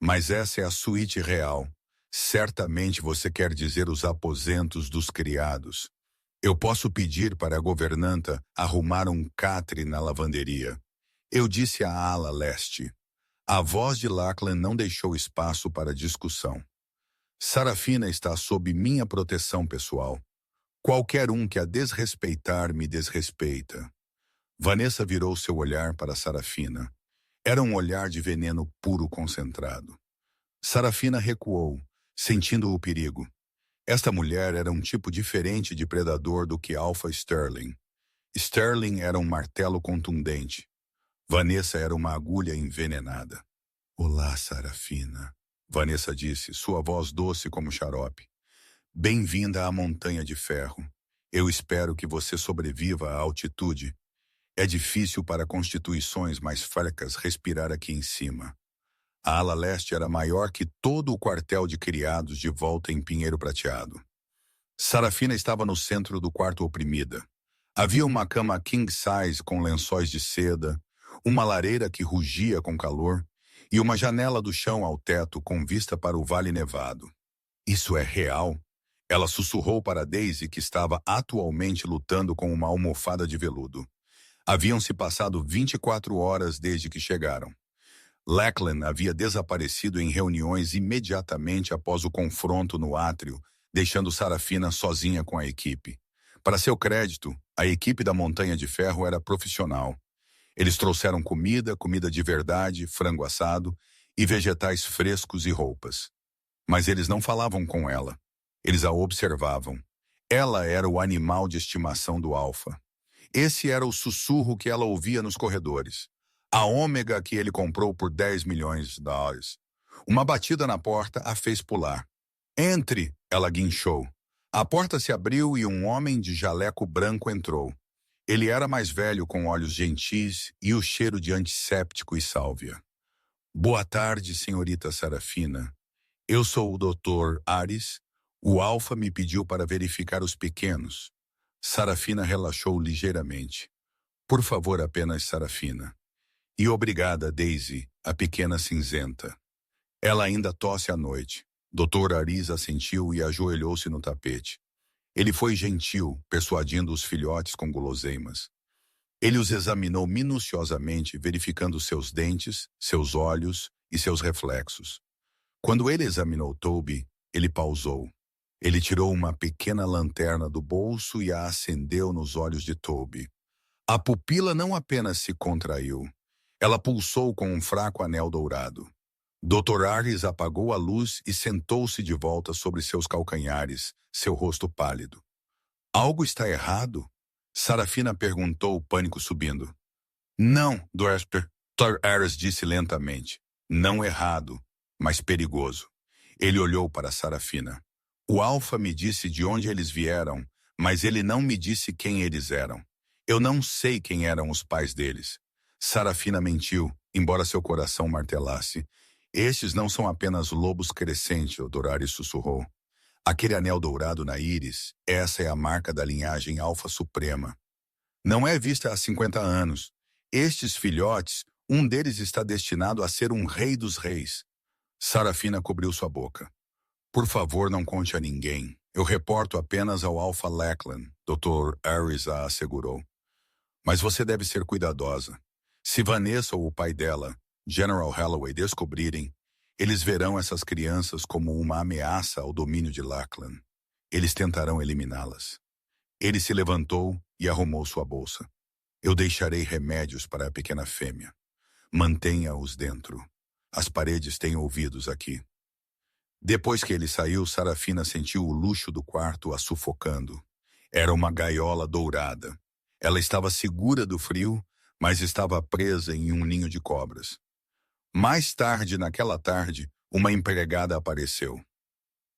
Mas essa é a suíte real. Certamente você quer dizer os aposentos dos criados. Eu posso pedir para a governanta arrumar um catre na lavanderia. Eu disse a ala leste. A voz de Lachlan não deixou espaço para discussão. Sarafina está sob minha proteção pessoal. Qualquer um que a desrespeitar me desrespeita. Vanessa virou seu olhar para Sarafina. Era um olhar de veneno puro concentrado. Sarafina recuou, sentindo o perigo. Esta mulher era um tipo diferente de predador do que Alpha Sterling. Sterling era um martelo contundente. Vanessa era uma agulha envenenada. Olá, Sarafina, Vanessa disse, sua voz doce como xarope. Bem-vinda à Montanha de Ferro. Eu espero que você sobreviva à altitude. É difícil para constituições mais fracas respirar aqui em cima. A ala leste era maior que todo o quartel de criados de volta em Pinheiro Prateado. Sarafina estava no centro do quarto oprimida. Havia uma cama king size com lençóis de seda, uma lareira que rugia com calor e uma janela do chão ao teto com vista para o Vale Nevado. Isso é real? Ela sussurrou para Daisy, que estava atualmente lutando com uma almofada de veludo. Haviam se passado 24 horas desde que chegaram. Lachlan havia desaparecido em reuniões imediatamente após o confronto no átrio, deixando Sarafina sozinha com a equipe. Para seu crédito, a equipe da Montanha de Ferro era profissional. Eles trouxeram comida de verdade, frango assado e vegetais frescos e roupas. Mas eles não falavam com ela. Eles a observavam. Ela era o animal de estimação do Alpha. Esse era o sussurro que ela ouvia nos corredores. A ômega que ele comprou por 10 milhões de dólares. Uma batida na porta a fez pular. Entre, ela guinchou. A porta se abriu e um homem de jaleco branco entrou. Ele era mais velho, com olhos gentis e o cheiro de antisséptico e sálvia. Boa tarde, senhorita Sarafina. Eu sou o Dr. Ares. O Alpha me pediu para verificar os pequenos. Sarafina relaxou ligeiramente. Por favor, apenas Sarafina. E obrigada, Daisy, a pequena cinzenta. Ela ainda tosse à noite. Dr. Ares assentiu e ajoelhou-se no tapete. Ele foi gentil, persuadindo os filhotes com guloseimas. Ele os examinou minuciosamente, verificando seus dentes, seus olhos e seus reflexos. Quando ele examinou Toby, ele pausou. Ele tirou uma pequena lanterna do bolso e a acendeu nos olhos de Toby. A pupila não apenas se contraiu, ela pulsou com um fraco anel dourado. Dr. Ares apagou a luz e sentou-se de volta sobre seus calcanhares, seu rosto pálido. Algo está errado? Sarafina perguntou, o pânico subindo. Não, Dr. Ares disse lentamente. Não errado, mas perigoso. Ele olhou para Sarafina. O Alpha me disse de onde eles vieram, mas ele não me disse quem eles eram. Eu não sei quem eram os pais deles. Sarafina mentiu, embora seu coração martelasse. Estes não são apenas lobos crescentes, Dr. Ares sussurrou. Aquele anel dourado na íris, essa é a marca da linhagem Alpha Suprema. Não é vista há 50 anos. Estes filhotes, um deles está destinado a ser um rei dos reis. Sarafina cobriu sua boca. Por favor, não conte a ninguém. Eu reporto apenas ao Alpha Lachlan, Dr. Ares a assegurou. Mas você deve ser cuidadosa. Se Vanessa ou o pai dela, General Holloway, descobrirem, Eles verão essas crianças como uma ameaça ao domínio de Lachlan. Eles tentarão eliminá-las. Ele se levantou e arrumou sua bolsa. Eu deixarei remédios para a pequena fêmea. Mantenha-os dentro. As paredes têm ouvidos aqui. Depois que ele saiu, Sarafina sentiu o luxo do quarto a sufocando. Era uma gaiola dourada. Ela estava segura do frio, mas estava presa em um ninho de cobras. Mais tarde, naquela tarde, uma empregada apareceu.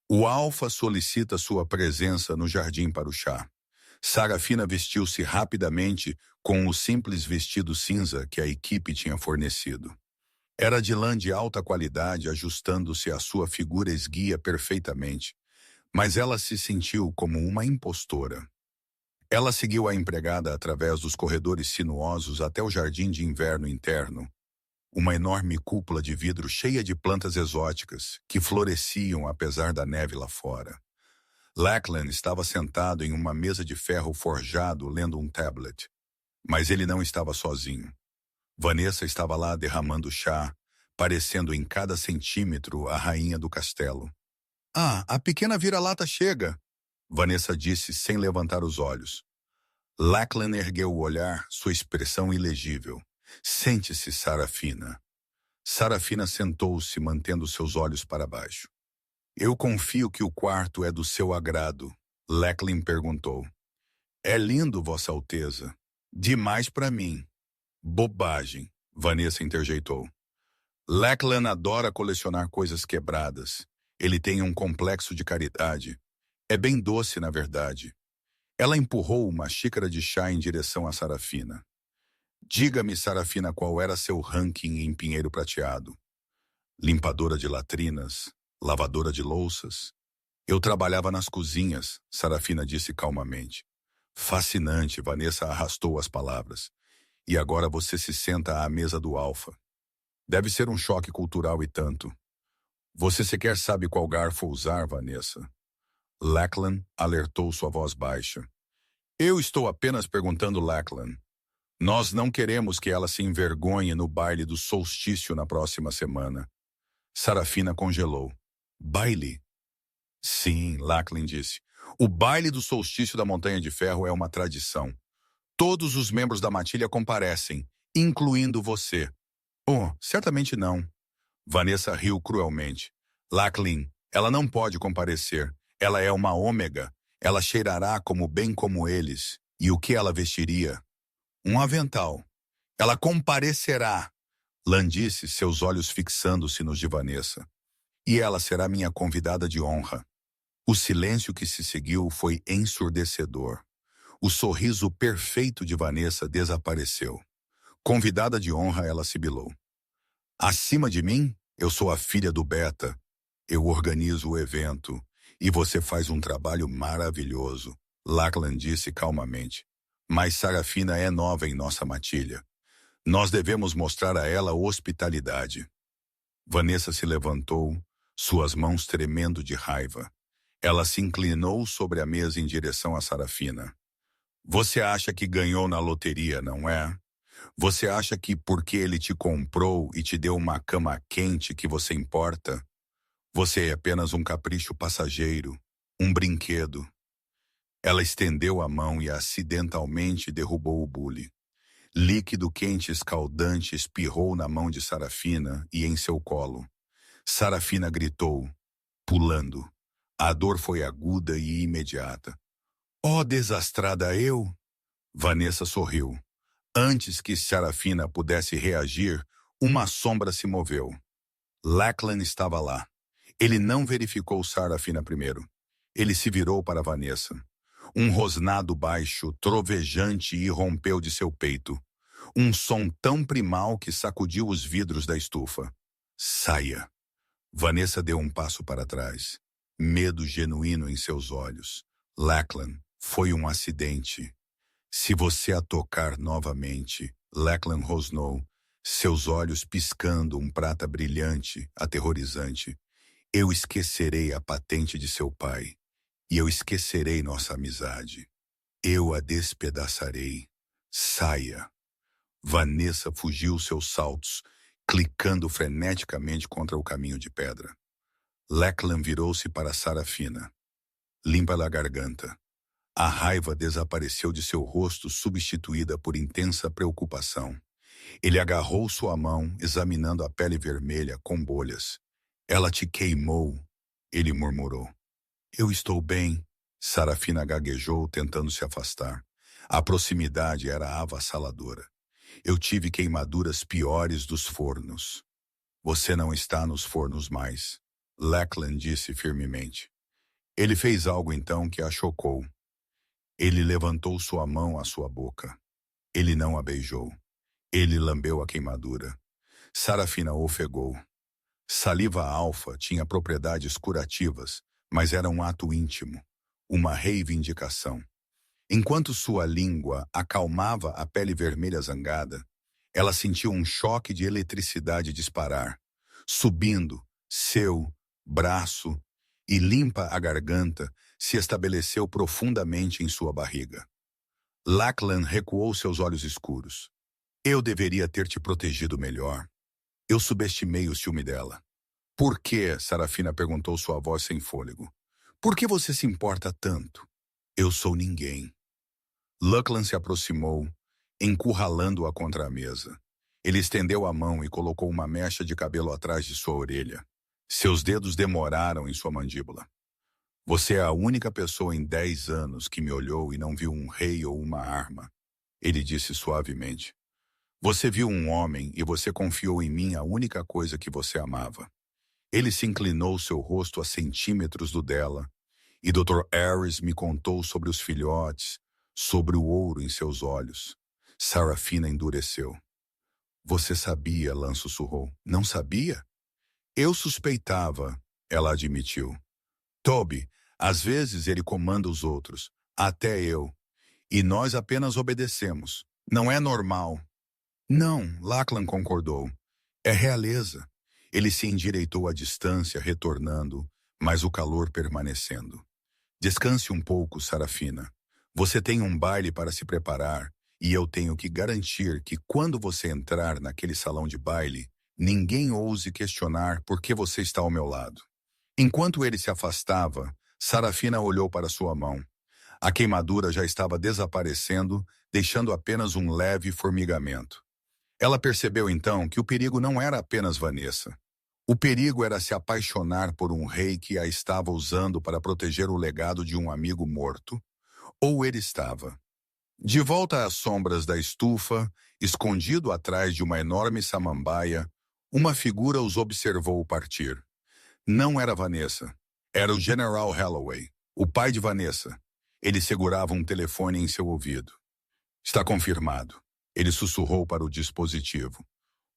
O Alfa solicita sua presença no jardim para o chá. Sarafina vestiu-se rapidamente com o simples vestido cinza que a equipe tinha fornecido. Era de lã de alta qualidade, ajustando-se à sua figura esguia perfeitamente, mas ela se sentiu como uma impostora. Ela seguiu a empregada através dos corredores sinuosos até o jardim de inverno interno, uma enorme cúpula de vidro cheia de plantas exóticas que floresciam apesar da neve lá fora. Lachlan estava sentado em uma mesa de ferro forjado lendo um tablet, mas ele não estava sozinho. Vanessa estava lá derramando chá, parecendo em cada centímetro a rainha do castelo. "Ah, a pequena vira-lata chega", Vanessa disse sem levantar os olhos. Lachlan ergueu o olhar, sua expressão ilegível. "Sente-se, Sarafina." Sarafina sentou-se, mantendo seus olhos para baixo. "Eu confio que o quarto é do seu agrado", Lachlan perguntou. "É lindo, Vossa Alteza. Demais para mim." "Bobagem", Vanessa interjeitou. "Lachlan adora colecionar coisas quebradas. Ele tem um complexo de caridade. É bem doce, na verdade." Ela empurrou uma xícara de chá em direção a Sarafina. "Diga-me, Sarafina, qual era seu ranking em Pinheiro Prateado?" "Limpadora de latrinas, lavadora de louças." "Eu trabalhava nas cozinhas", Sarafina disse calmamente. "Fascinante", Vanessa arrastou as palavras. "E agora você se senta à mesa do Alfa. Deve ser um choque cultural e tanto." "Você sequer sabe qual garfo usar, Vanessa." Lachlan alertou sua voz baixa. "Eu estou apenas perguntando, Lachlan. Nós não queremos que ela se envergonhe no baile do solstício na próxima semana." Sarafina congelou. "Baile?" "Sim", Lachlan disse. "O baile do solstício da Montanha de Ferro é uma tradição. Todos os membros da matilha comparecem, incluindo você." "Oh, certamente não." Vanessa riu cruelmente. "Lachlan, ela não pode comparecer. Ela é uma ômega. Ela cheirará bem como eles. E o que ela vestiria?" "Um avental." "Ela comparecerá", Lan disse, seus olhos fixando-se nos de Vanessa. "E ela será minha convidada de honra." O silêncio que se seguiu foi ensurdecedor. O sorriso perfeito de Vanessa desapareceu. "Convidada de honra", ela sibilou. "Acima de mim, eu sou a filha do Beta. Eu organizo o evento. E você faz um trabalho maravilhoso", Lachlan disse calmamente. "Mas Sarafina é nova em nossa matilha. Nós devemos mostrar a ela hospitalidade." Vanessa se levantou, suas mãos tremendo de raiva. Ela se inclinou sobre a mesa em direção a Sarafina. "Você acha que ganhou na loteria, não é? Você acha que porque ele te comprou e te deu uma cama quente que você importa? Você é apenas um capricho passageiro, um brinquedo." Ela estendeu a mão e acidentalmente derrubou o bule. Líquido quente escaldante espirrou na mão de Sarafina e em seu colo. Sarafina gritou, pulando. A dor foi aguda e imediata. "Oh, desastrada eu!" Vanessa sorriu. Antes que Sarafina pudesse reagir, uma sombra se moveu. Lachlan estava lá. Ele não verificou Sarafina primeiro. Ele se virou para Vanessa. Um rosnado baixo, trovejante, irrompeu de seu peito. Um som tão primal que sacudiu os vidros da estufa. "Saia!" Vanessa deu um passo para trás. Medo genuíno em seus olhos. "Lachlan, foi um acidente." "Se você a tocar novamente", Lachlan rosnou, seus olhos piscando um prata brilhante, aterrorizante. "Eu esquecerei a patente de seu pai. E eu esquecerei nossa amizade. Eu a despedaçarei. Saia." Vanessa fugiu seus saltos, clicando freneticamente contra o caminho de pedra. Lachlan virou-se para Sarafina. Limpa-lhe a garganta. A raiva desapareceu de seu rosto, substituída por intensa preocupação. Ele agarrou sua mão, examinando a pele vermelha com bolhas. Ela te queimou, ele murmurou. Eu estou bem, Sarafina gaguejou, tentando se afastar. A proximidade era avassaladora. Eu tive queimaduras piores dos fornos. Você não está nos fornos mais, Lachlan disse firmemente. Ele fez algo então que a chocou. Ele levantou sua mão à sua boca. Ele não a beijou. Ele lambeu a queimadura. Sarafina ofegou. Saliva alfa tinha propriedades curativas, mas era um ato íntimo, uma reivindicação. Enquanto sua língua acalmava a pele vermelha zangada, ela sentiu um choque de eletricidade disparar, subindo, seu braço e limpa a garganta se estabeleceu profundamente em sua barriga. Lachlan recuou seus olhos escuros. Eu deveria ter te protegido melhor. Eu subestimei o ciúme dela. Por que? Sarafina perguntou, sua voz sem fôlego. Por que você se importa tanto? Eu sou ninguém. Lachlan se aproximou, encurralando-a contra a mesa. Ele estendeu a mão e colocou uma mecha de cabelo atrás de sua orelha. Seus dedos demoraram em sua mandíbula. Você é a única pessoa em 10 anos que me olhou e não viu um rei ou uma arma, ele disse suavemente. Você viu um homem e você confiou em mim a única coisa que você amava. Ele se inclinou seu rosto a centímetros do dela, e Dr. Harris me contou sobre os filhotes, sobre o ouro em seus olhos. Sarafina endureceu. Você sabia, Lan sussurrou. Não sabia? Eu suspeitava, ela admitiu. Toby, às vezes ele comanda os outros, até eu. E nós apenas obedecemos. Não é normal. Não, Lachlan concordou. É realeza. Ele se endireitou à distância, retornando, mas o calor permanecendo. Descanse um pouco, Sarafina. Você tem um baile para se preparar, e eu tenho que garantir que quando você entrar naquele salão de baile, ninguém ouse questionar por que você está ao meu lado. Enquanto ele se afastava, Sarafina olhou para sua mão. A queimadura já estava desaparecendo, deixando apenas um leve formigamento. Ela percebeu então que o perigo não era apenas Vanessa. O perigo era se apaixonar por um rei que a estava usando para proteger o legado de um amigo morto, ou ele estava. De volta às sombras da estufa, escondido atrás de uma enorme samambaia, uma figura os observou partir. Não era Vanessa. Era o General Holloway, o pai de Vanessa. Ele segurava um telefone em seu ouvido. Está confirmado. Ele sussurrou para o dispositivo.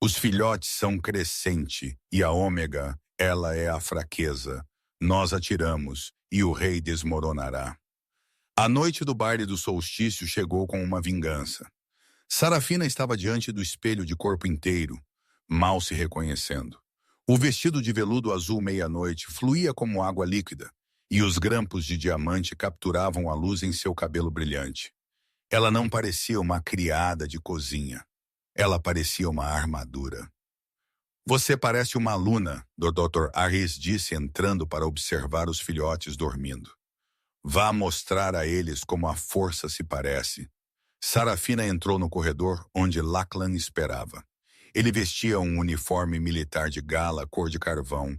Os filhotes são crescente e a ômega, ela é a fraqueza. Nós atiramos e o rei desmoronará. A noite do baile do solstício chegou com uma vingança. Sarafina estava diante do espelho de corpo inteiro, mal se reconhecendo. O vestido de veludo azul meia-noite fluía como água líquida, e os grampos de diamante capturavam a luz em seu cabelo brilhante. Ela não parecia uma criada de cozinha. Ela parecia uma armadura. Você parece uma aluna, Dr. Harris disse entrando para observar os filhotes dormindo. Vá mostrar a eles como a força se parece. Sarafina entrou no corredor onde Lachlan esperava. Ele vestia um uniforme militar de gala cor de carvão,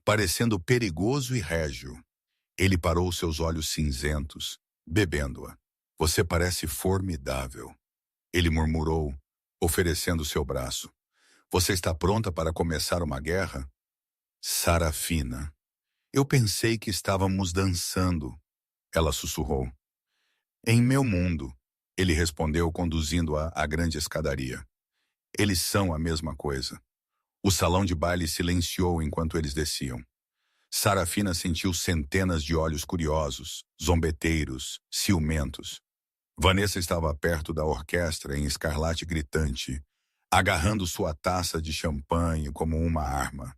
parecendo perigoso e régio. Ele parou seus olhos cinzentos, bebendo-a. Você parece formidável. Ele murmurou, oferecendo seu braço. Você está pronta para começar uma guerra? Sarafina. Eu pensei que estávamos dançando. Ela sussurrou. Em meu mundo, ele respondeu, conduzindo-a à grande escadaria. Eles são a mesma coisa. O salão de baile silenciou enquanto eles desciam. Sarafina sentiu centenas de olhos curiosos, zombeteiros, ciumentos. Vanessa estava perto da orquestra em escarlate gritante, agarrando sua taça de champanhe como uma arma.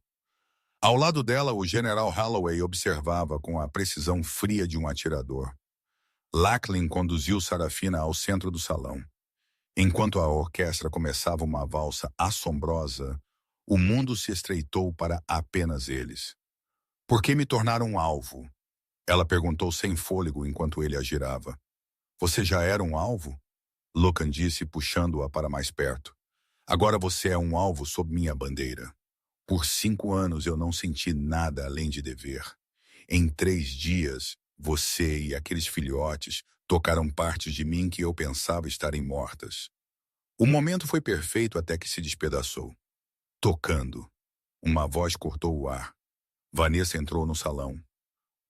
Ao lado dela, o General Holloway observava com a precisão fria de um atirador. Lachlan conduziu Sarafina ao centro do salão. Enquanto a orquestra começava uma valsa assombrosa, O mundo se estreitou para apenas eles. Por que me tornaram um alvo? Ela perguntou sem fôlego enquanto ele a girava. Você já era um alvo? Locan disse, puxando-a para mais perto. Agora você é um alvo sob minha bandeira. Por 5 anos eu não senti nada além de dever. Em 3 dias, você e aqueles filhotes tocaram partes de mim que eu pensava estarem mortas. O momento foi perfeito até que se despedaçou. Tocando. Uma voz cortou o ar. Vanessa entrou no salão.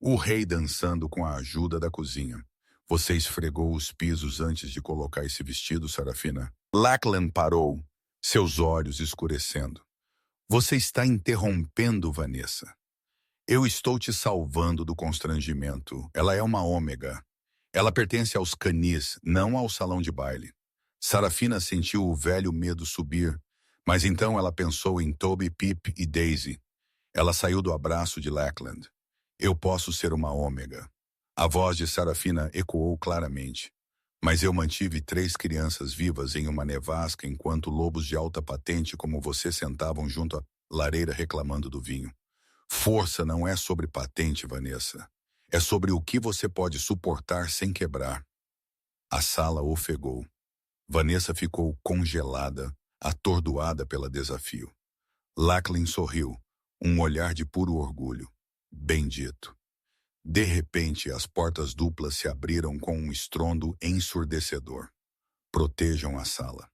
O rei dançando com a ajuda da cozinha. Você esfregou os pisos antes de colocar esse vestido, Sarafina? Lachlan parou, seus olhos escurecendo. Você está interrompendo, Vanessa. Eu estou te salvando do constrangimento. Ela é uma ômega. Ela pertence aos canis, não ao salão de baile. Sarafina sentiu o velho medo subir, mas então ela pensou em Toby, Pip e Daisy. Ela saiu do abraço de Lachlan. Eu posso ser uma ômega. A voz de Sarafina ecoou claramente. Mas eu mantive 3 crianças vivas em uma nevasca enquanto lobos de alta patente como você sentavam junto à lareira reclamando do vinho. Força não é sobre patente, Vanessa. É sobre o que você pode suportar sem quebrar. A sala ofegou. Vanessa ficou congelada, atordoada pelo desafio. Lachlan sorriu, um olhar de puro orgulho. Bendito. De repente, as portas duplas se abriram com um estrondo ensurdecedor. Protejam a sala.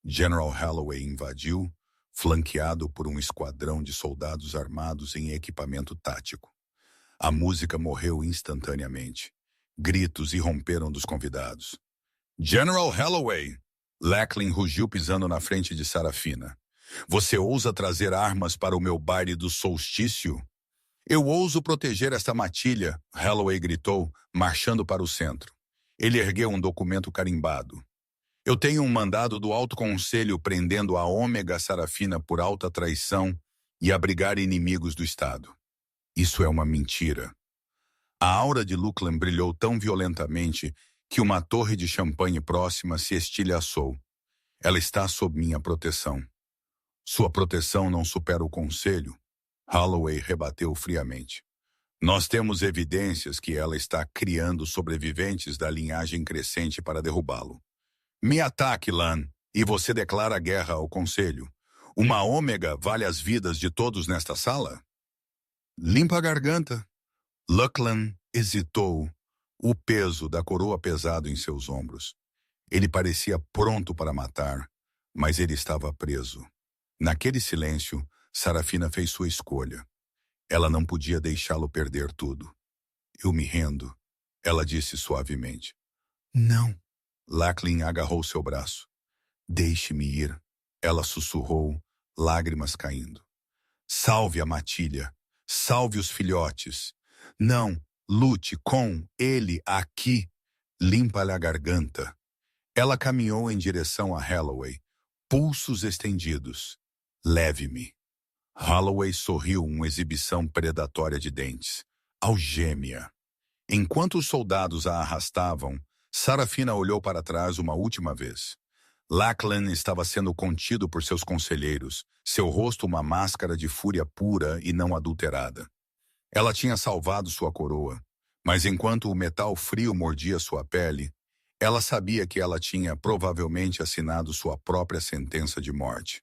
General Holloway invadiu, flanqueado por um esquadrão de soldados armados em equipamento tático. A música morreu instantaneamente. Gritos irromperam dos convidados. General Holloway! Lachlan rugiu pisando na frente de Sarafina. Você ousa trazer armas para o meu baile do solstício? Eu ouso proteger esta matilha, Holloway gritou, marchando para o centro. Ele ergueu um documento carimbado. Eu tenho um mandado do Alto Conselho prendendo a Ômega Sarafina por alta traição e abrigar inimigos do Estado. Isso é uma mentira. A aura de Lachlan brilhou tão violentamente que uma torre de champanhe próxima se estilhaçou. Ela está sob minha proteção. Sua proteção não supera o Conselho? Holloway rebateu friamente. Nós temos evidências que ela está criando sobreviventes da linhagem crescente para derrubá-lo. Me ataque, Lan, e você declara guerra ao Conselho. Uma ômega vale as vidas de todos nesta sala? Limpa a garganta. Lachlan hesitou, o peso da coroa pesado em seus ombros. Ele parecia pronto para matar, mas ele estava preso. Naquele silêncio, Sarafina fez sua escolha. Ela não podia deixá-lo perder tudo. Eu me rendo, ela disse suavemente. Não. Lachlan agarrou seu braço. Deixe-me ir, ela sussurrou, lágrimas caindo. Salve a matilha, salve os filhotes. Não, lute com ele aqui. Limpa-lhe a garganta. Ela caminhou em direção a Holloway, pulsos estendidos. Leve-me. Holloway sorriu uma exibição predatória de dentes. Algêmea. Enquanto os soldados a arrastavam, Sarafina olhou para trás uma última vez. Lachlan estava sendo contido por seus conselheiros, seu rosto uma máscara de fúria pura e não adulterada. Ela tinha salvado sua coroa, mas enquanto o metal frio mordia sua pele, ela sabia que ela tinha provavelmente assinado sua própria sentença de morte.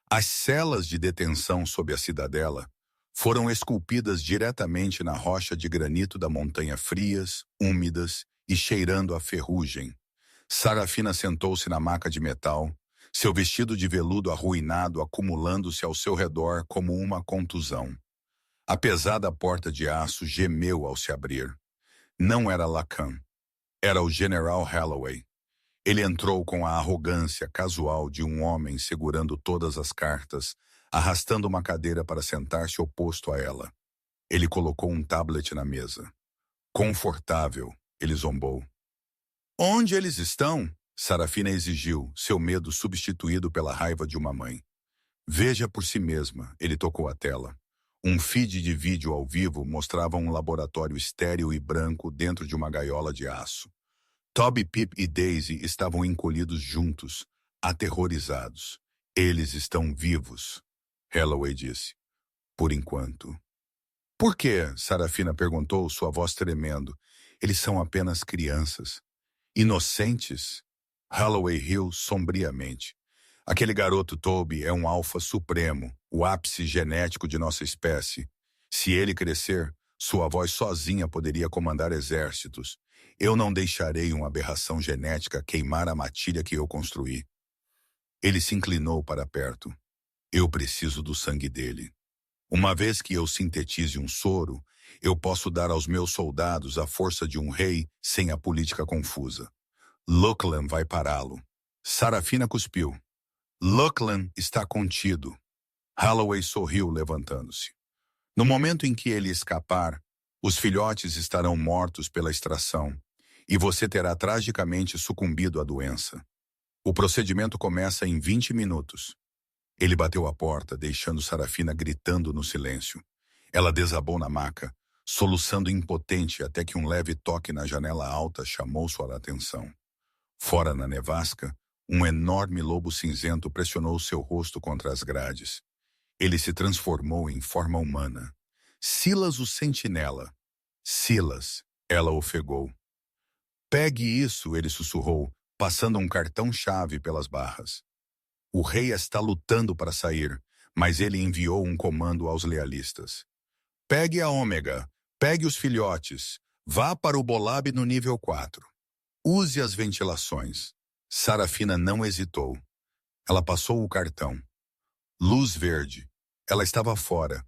As celas de detenção sob a cidadela foram esculpidas diretamente na rocha de granito da montanha frias, úmidas e cheirando a ferrugem. Sarafina sentou-se na maca de metal, seu vestido de veludo arruinado acumulando-se ao seu redor como uma contusão. A pesada porta de aço gemeu ao se abrir. Não era Lacan. Era o General Holloway. Ele entrou com a arrogância casual de um homem segurando todas as cartas, arrastando uma cadeira para sentar-se oposto a ela. Ele colocou um tablet na mesa. Confortável, ele zombou. Onde eles estão? Sarafina exigiu, seu medo substituído pela raiva de uma mãe. Veja por si mesma, ele tocou a tela. Um feed de vídeo ao vivo mostrava um laboratório estéril e branco dentro de uma gaiola de aço. Toby, Pip e Daisy estavam encolhidos juntos, aterrorizados. Eles estão vivos. Holloway disse. Por enquanto. Por quê? Sarafina perguntou, sua voz tremendo. Eles são apenas crianças. Inocentes? Holloway riu sombriamente. Aquele garoto Toby é um alfa supremo, o ápice genético de nossa espécie. Se ele crescer, sua voz sozinha poderia comandar exércitos. Eu não deixarei uma aberração genética queimar a matilha que eu construí. Ele se inclinou para perto. Eu preciso do sangue dele. Uma vez que eu sintetize um soro, eu posso dar aos meus soldados a força de um rei sem a política confusa. Luckland vai pará-lo. Sarafina cuspiu. Luckland está contido. Holloway sorriu, levantando-se. No momento em que ele escapar, os filhotes estarão mortos pela extração e você terá tragicamente sucumbido à doença. O procedimento começa em 20 minutos. Ele bateu a porta, deixando Sarafina gritando no silêncio. Ela desabou na maca, soluçando impotente até que um leve toque na janela alta chamou sua atenção. Fora na nevasca, um enorme lobo cinzento pressionou seu rosto contra as grades. Ele se transformou em forma humana. Silas o sentinela. Silas, ela ofegou. Pegue isso, ele sussurrou, passando um cartão-chave pelas barras. O rei está lutando para sair, mas ele enviou um comando aos lealistas. Pegue a Ômega, pegue os filhotes, vá para o Bolab no nível 4. Use as ventilações. Sarafina não hesitou. Ela passou o cartão. Luz verde. Ela estava fora.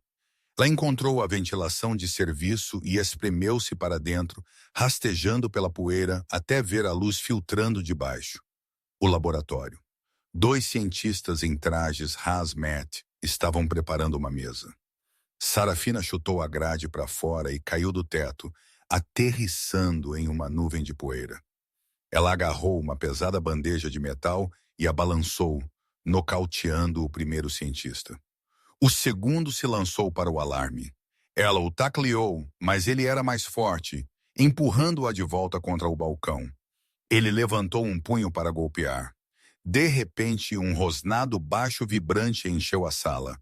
Ela encontrou a ventilação de serviço e espremeu-se para dentro, rastejando pela poeira até ver a luz filtrando de baixo. O laboratório. 2 cientistas em trajes hazmat estavam preparando uma mesa. Sarafina chutou a grade para fora e caiu do teto, aterrissando em uma nuvem de poeira. Ela agarrou uma pesada bandeja de metal e a balançou, nocauteando o primeiro cientista. O segundo se lançou para o alarme. Ela o tacleou, mas ele era mais forte, empurrando-a de volta contra o balcão. Ele levantou um punho para golpear. De repente, um rosnado baixo vibrante encheu a sala.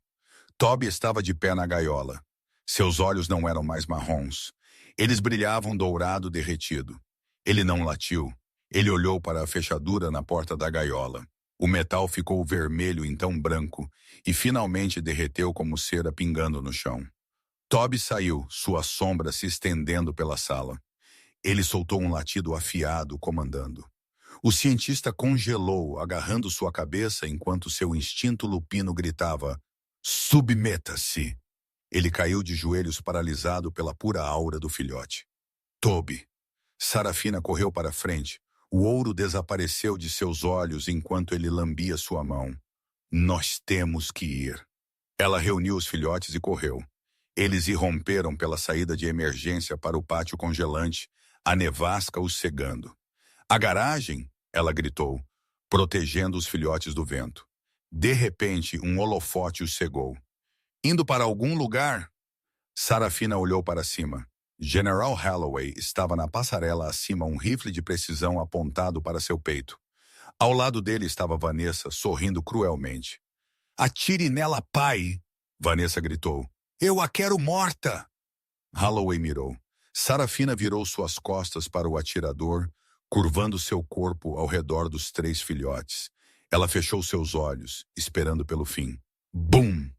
Toby estava de pé na gaiola. Seus olhos não eram mais marrons. Eles brilhavam dourado derretido. Ele não latiu. Ele olhou para a fechadura na porta da gaiola. O metal ficou vermelho, então branco, e finalmente derreteu como cera pingando no chão. Toby saiu, sua sombra se estendendo pela sala. Ele soltou um latido afiado, comandando. O cientista congelou, agarrando sua cabeça enquanto seu instinto lupino gritava: submeta-se! Ele caiu de joelhos paralisado pela pura aura do filhote. Toby! Sarafina correu para frente. O ouro desapareceu de seus olhos enquanto ele lambia sua mão. Nós temos que ir. Ela reuniu os filhotes e correu. Eles irromperam pela saída de emergência para o pátio congelante, a nevasca os cegando. A garagem, ela gritou, protegendo os filhotes do vento. De repente, um holofote os cegou. Indo para algum lugar? Sarafina olhou para cima. General Holloway estava na passarela acima, um rifle de precisão apontado para seu peito. Ao lado dele estava Vanessa, sorrindo cruelmente. Atire nela, pai! Vanessa gritou. Eu a quero morta! Holloway mirou. Sarafina virou suas costas para o atirador, curvando seu corpo ao redor dos 3 filhotes. Ela fechou seus olhos, esperando pelo fim. Bum!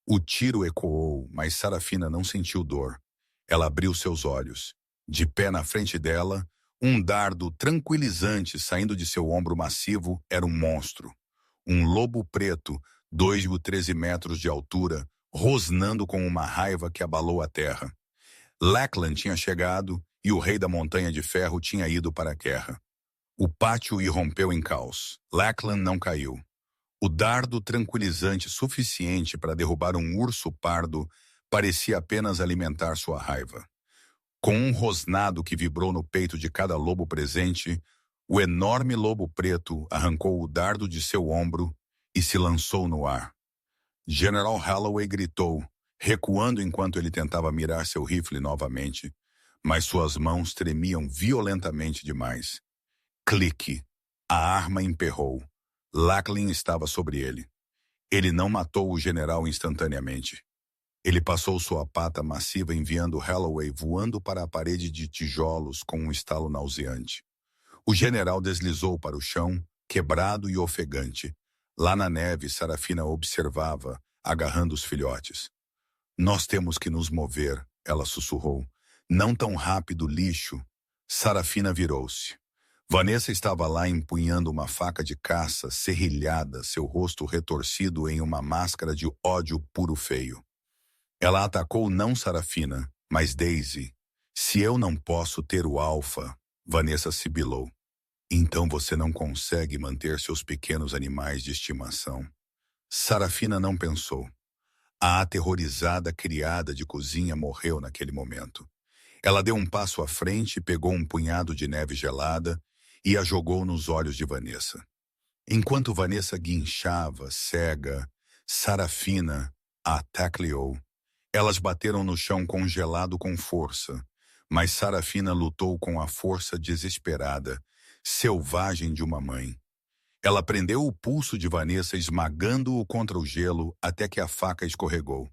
O tiro ecoou, mas Sarafina não sentiu dor. Ela abriu seus olhos. De pé na frente dela, um dardo tranquilizante saindo de seu ombro massivo era um monstro. Um lobo preto, 2,13 metros de altura, rosnando com uma raiva que abalou a terra. Lackland tinha chegado e o rei da Montanha de Ferro tinha ido para a guerra. O pátio irrompeu em caos. Lackland não caiu. O dardo tranquilizante suficiente para derrubar um urso pardo parecia apenas alimentar sua raiva. Com um rosnado que vibrou no peito de cada lobo presente, o enorme lobo preto arrancou o dardo de seu ombro e se lançou no ar. General Holloway gritou, recuando enquanto ele tentava mirar seu rifle novamente, mas suas mãos tremiam violentamente demais. Clique. A arma emperrou. Lackland estava sobre ele. Ele não matou o general instantaneamente. Ele passou sua pata massiva enviando Holloway voando para a parede de tijolos com um estalo nauseante. O general deslizou para o chão, quebrado e ofegante. Lá na neve, Sarafina observava, agarrando os filhotes. Nós temos que nos mover, ela sussurrou. Não tão rápido, lixo. Sarafina virou-se. Vanessa estava lá empunhando uma faca de caça, serrilhada, seu rosto retorcido em uma máscara de ódio puro feio. Ela atacou não Sarafina, mas Daisy. Se eu não posso ter o alfa, Vanessa sibilou. Então você não consegue manter seus pequenos animais de estimação. Sarafina não pensou. A aterrorizada criada de cozinha morreu naquele momento. Ela deu um passo à frente, pegou um punhado de neve gelada e a jogou nos olhos de Vanessa. Enquanto Vanessa guinchava, cega, Sarafina a tacleou. Elas bateram no chão congelado com força, mas Sarafina lutou com a força desesperada, selvagem de uma mãe. Ela prendeu o pulso de Vanessa, esmagando-o contra o gelo até que a faca escorregou.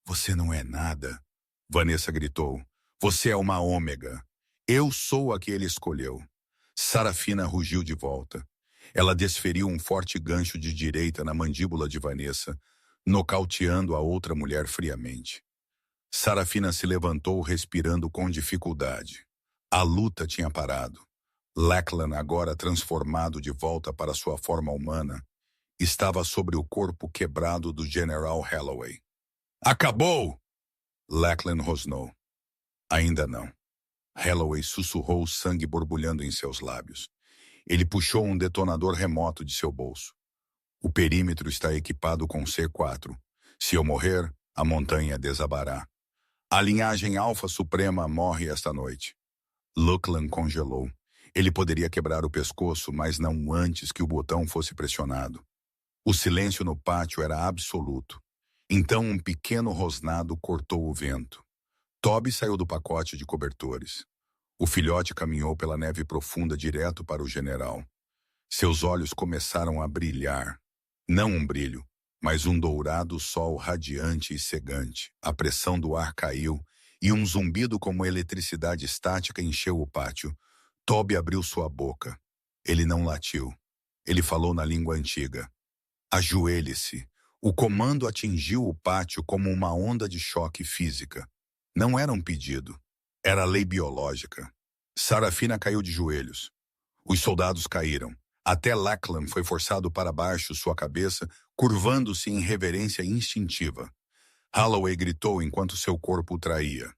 Você não é nada, Vanessa gritou. Você é uma ômega. Eu sou a que ele escolheu. Sarafina rugiu de volta. Ela desferiu um forte gancho de direita na mandíbula de Vanessa, nocauteando a outra mulher friamente. Sarafina se levantou respirando com dificuldade. A luta tinha parado. Lachlan, agora transformado de volta para sua forma humana, estava sobre o corpo quebrado do General Holloway. Acabou! Lachlan rosnou. Ainda não. Holloway sussurrou, sangue borbulhando em seus lábios. Ele puxou um detonador remoto de seu bolso. O perímetro está equipado com C4. Se eu morrer, a montanha desabará. A linhagem Alfa Suprema morre esta noite. Lachlan congelou. Ele poderia quebrar o pescoço, mas não antes que o botão fosse pressionado. O silêncio no pátio era absoluto. Então um pequeno rosnado cortou o vento. Toby saiu do pacote de cobertores. O filhote caminhou pela neve profunda direto para o general. Seus olhos começaram a brilhar. Não um brilho, mas um dourado sol radiante e cegante. A pressão do ar caiu e um zumbido como eletricidade estática encheu o pátio. Toby abriu sua boca. Ele não latiu. Ele falou na língua antiga. Ajoelhe-se. O comando atingiu o pátio como uma onda de choque física. Não era um pedido. Era lei biológica. Sarafina caiu de joelhos. Os soldados caíram. Até Lachlan foi forçado para baixo sua cabeça, curvando-se em reverência instintiva. Holloway gritou enquanto seu corpo o traía.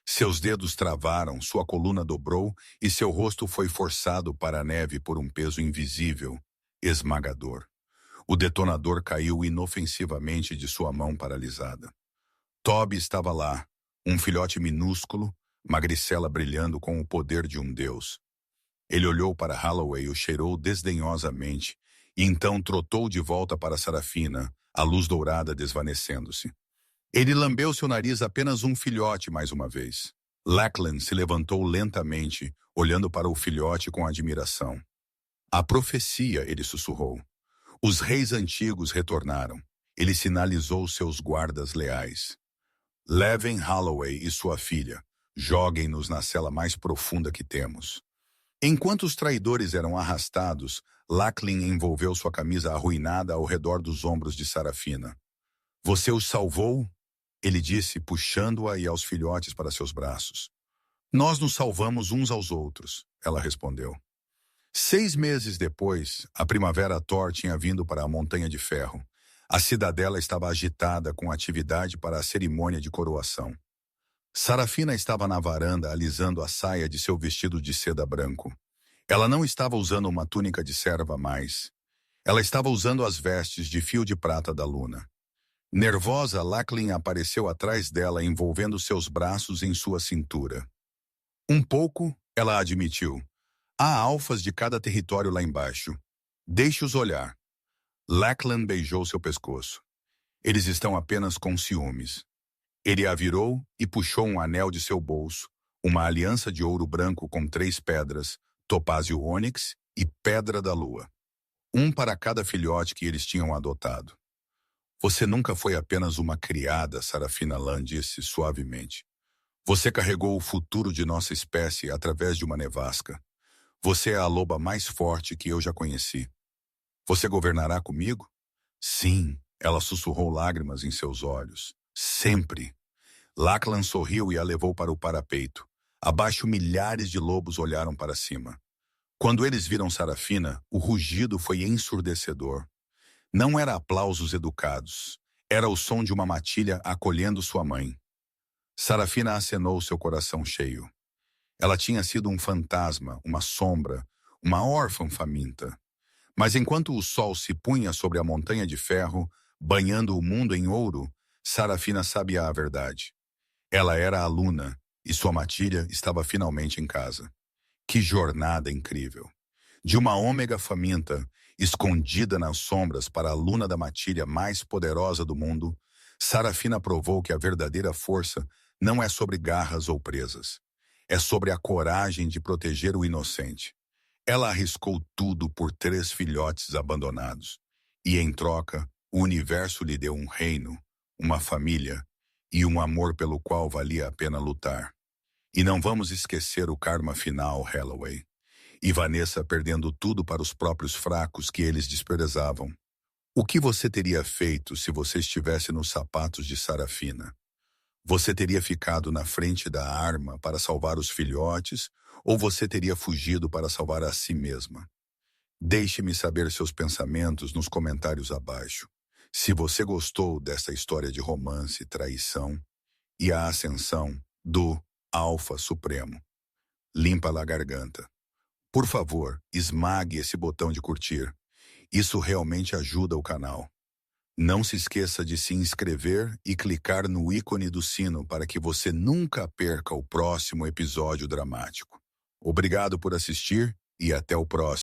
Seus dedos travaram, sua coluna dobrou e seu rosto foi forçado para a neve por um peso invisível, esmagador. O detonador caiu inofensivamente de sua mão paralisada. Toby estava lá, um filhote minúsculo, magricela brilhando com o poder de um deus. Ele olhou para Holloway e o cheirou desdenhosamente, e então trotou de volta para Sarafina, a luz dourada desvanecendo-se. Ele lambeu seu nariz apenas um filhote mais uma vez. Lachlan se levantou lentamente, olhando para o filhote com admiração. A profecia, ele sussurrou. Os reis antigos retornaram. Ele sinalizou seus guardas leais. Levem Holloway e sua filha. Joguem-nos na cela mais profunda que temos. Enquanto os traidores eram arrastados, Lachlan envolveu sua camisa arruinada ao redor dos ombros de Sarafina. Você os salvou? Ele disse, puxando-a e aos filhotes para seus braços. Nós nos salvamos uns aos outros, ela respondeu. 6 meses depois, a primavera Thor tinha vindo para a Montanha de Ferro. A cidadela estava agitada com atividade para a cerimônia de coroação. Sarafina estava na varanda alisando a saia de seu vestido de seda branco. Ela não estava usando uma túnica de serva mais. Ela estava usando as vestes de fio de prata da Luna. Nervosa, Lachlan apareceu atrás dela, envolvendo seus braços em sua cintura. Um pouco, ela admitiu. Há alfas de cada território lá embaixo. Deixe-os olhar. Lachlan beijou seu pescoço. Eles estão apenas com ciúmes. Ele a virou e puxou um anel de seu bolso, uma aliança de ouro branco com 3 pedras, topázio ônix e pedra da lua. Um para cada filhote que eles tinham adotado. Você nunca foi apenas uma criada, Sarafina Lan disse suavemente. Você carregou o futuro de nossa espécie através de uma nevasca. Você é a loba mais forte que eu já conheci. Você governará comigo? Sim, ela sussurrou lágrimas em seus olhos. Sempre. Lachlan sorriu e a levou para o parapeito. Abaixo, milhares de lobos olharam para cima. Quando eles viram Sarafina, o rugido foi ensurdecedor. Não era aplausos educados. Era o som de uma matilha acolhendo sua mãe. Sarafina acenou seu coração cheio. Ela tinha sido um fantasma, uma sombra, uma órfã faminta. Mas enquanto o sol se punha sobre a montanha de ferro, banhando o mundo em ouro, Sarafina sabia a verdade. Ela era a Luna, e sua matilha estava finalmente em casa. Que jornada incrível! De uma ômega faminta, escondida nas sombras para a Luna da matilha mais poderosa do mundo, Sarafina provou que a verdadeira força não é sobre garras ou presas. É sobre a coragem de proteger o inocente. Ela arriscou tudo por 3 filhotes abandonados. E, em troca, o universo lhe deu um reino, uma família e um amor pelo qual valia a pena lutar. E não vamos esquecer o karma final, Holloway. E Vanessa perdendo tudo para os próprios fracos que eles desprezavam. O que você teria feito se você estivesse nos sapatos de Sarafina? Você teria ficado na frente da arma para salvar os filhotes ou você teria fugido para salvar a si mesma? Deixe-me saber seus pensamentos nos comentários abaixo. Se você gostou desta história de romance, traição e a ascensão do Alfa Supremo, limpa a garganta. Por favor, esmague esse botão de curtir. Isso realmente ajuda o canal. Não se esqueça de se inscrever e clicar no ícone do sino para que você nunca perca o próximo episódio dramático. Obrigado por assistir e até o próximo.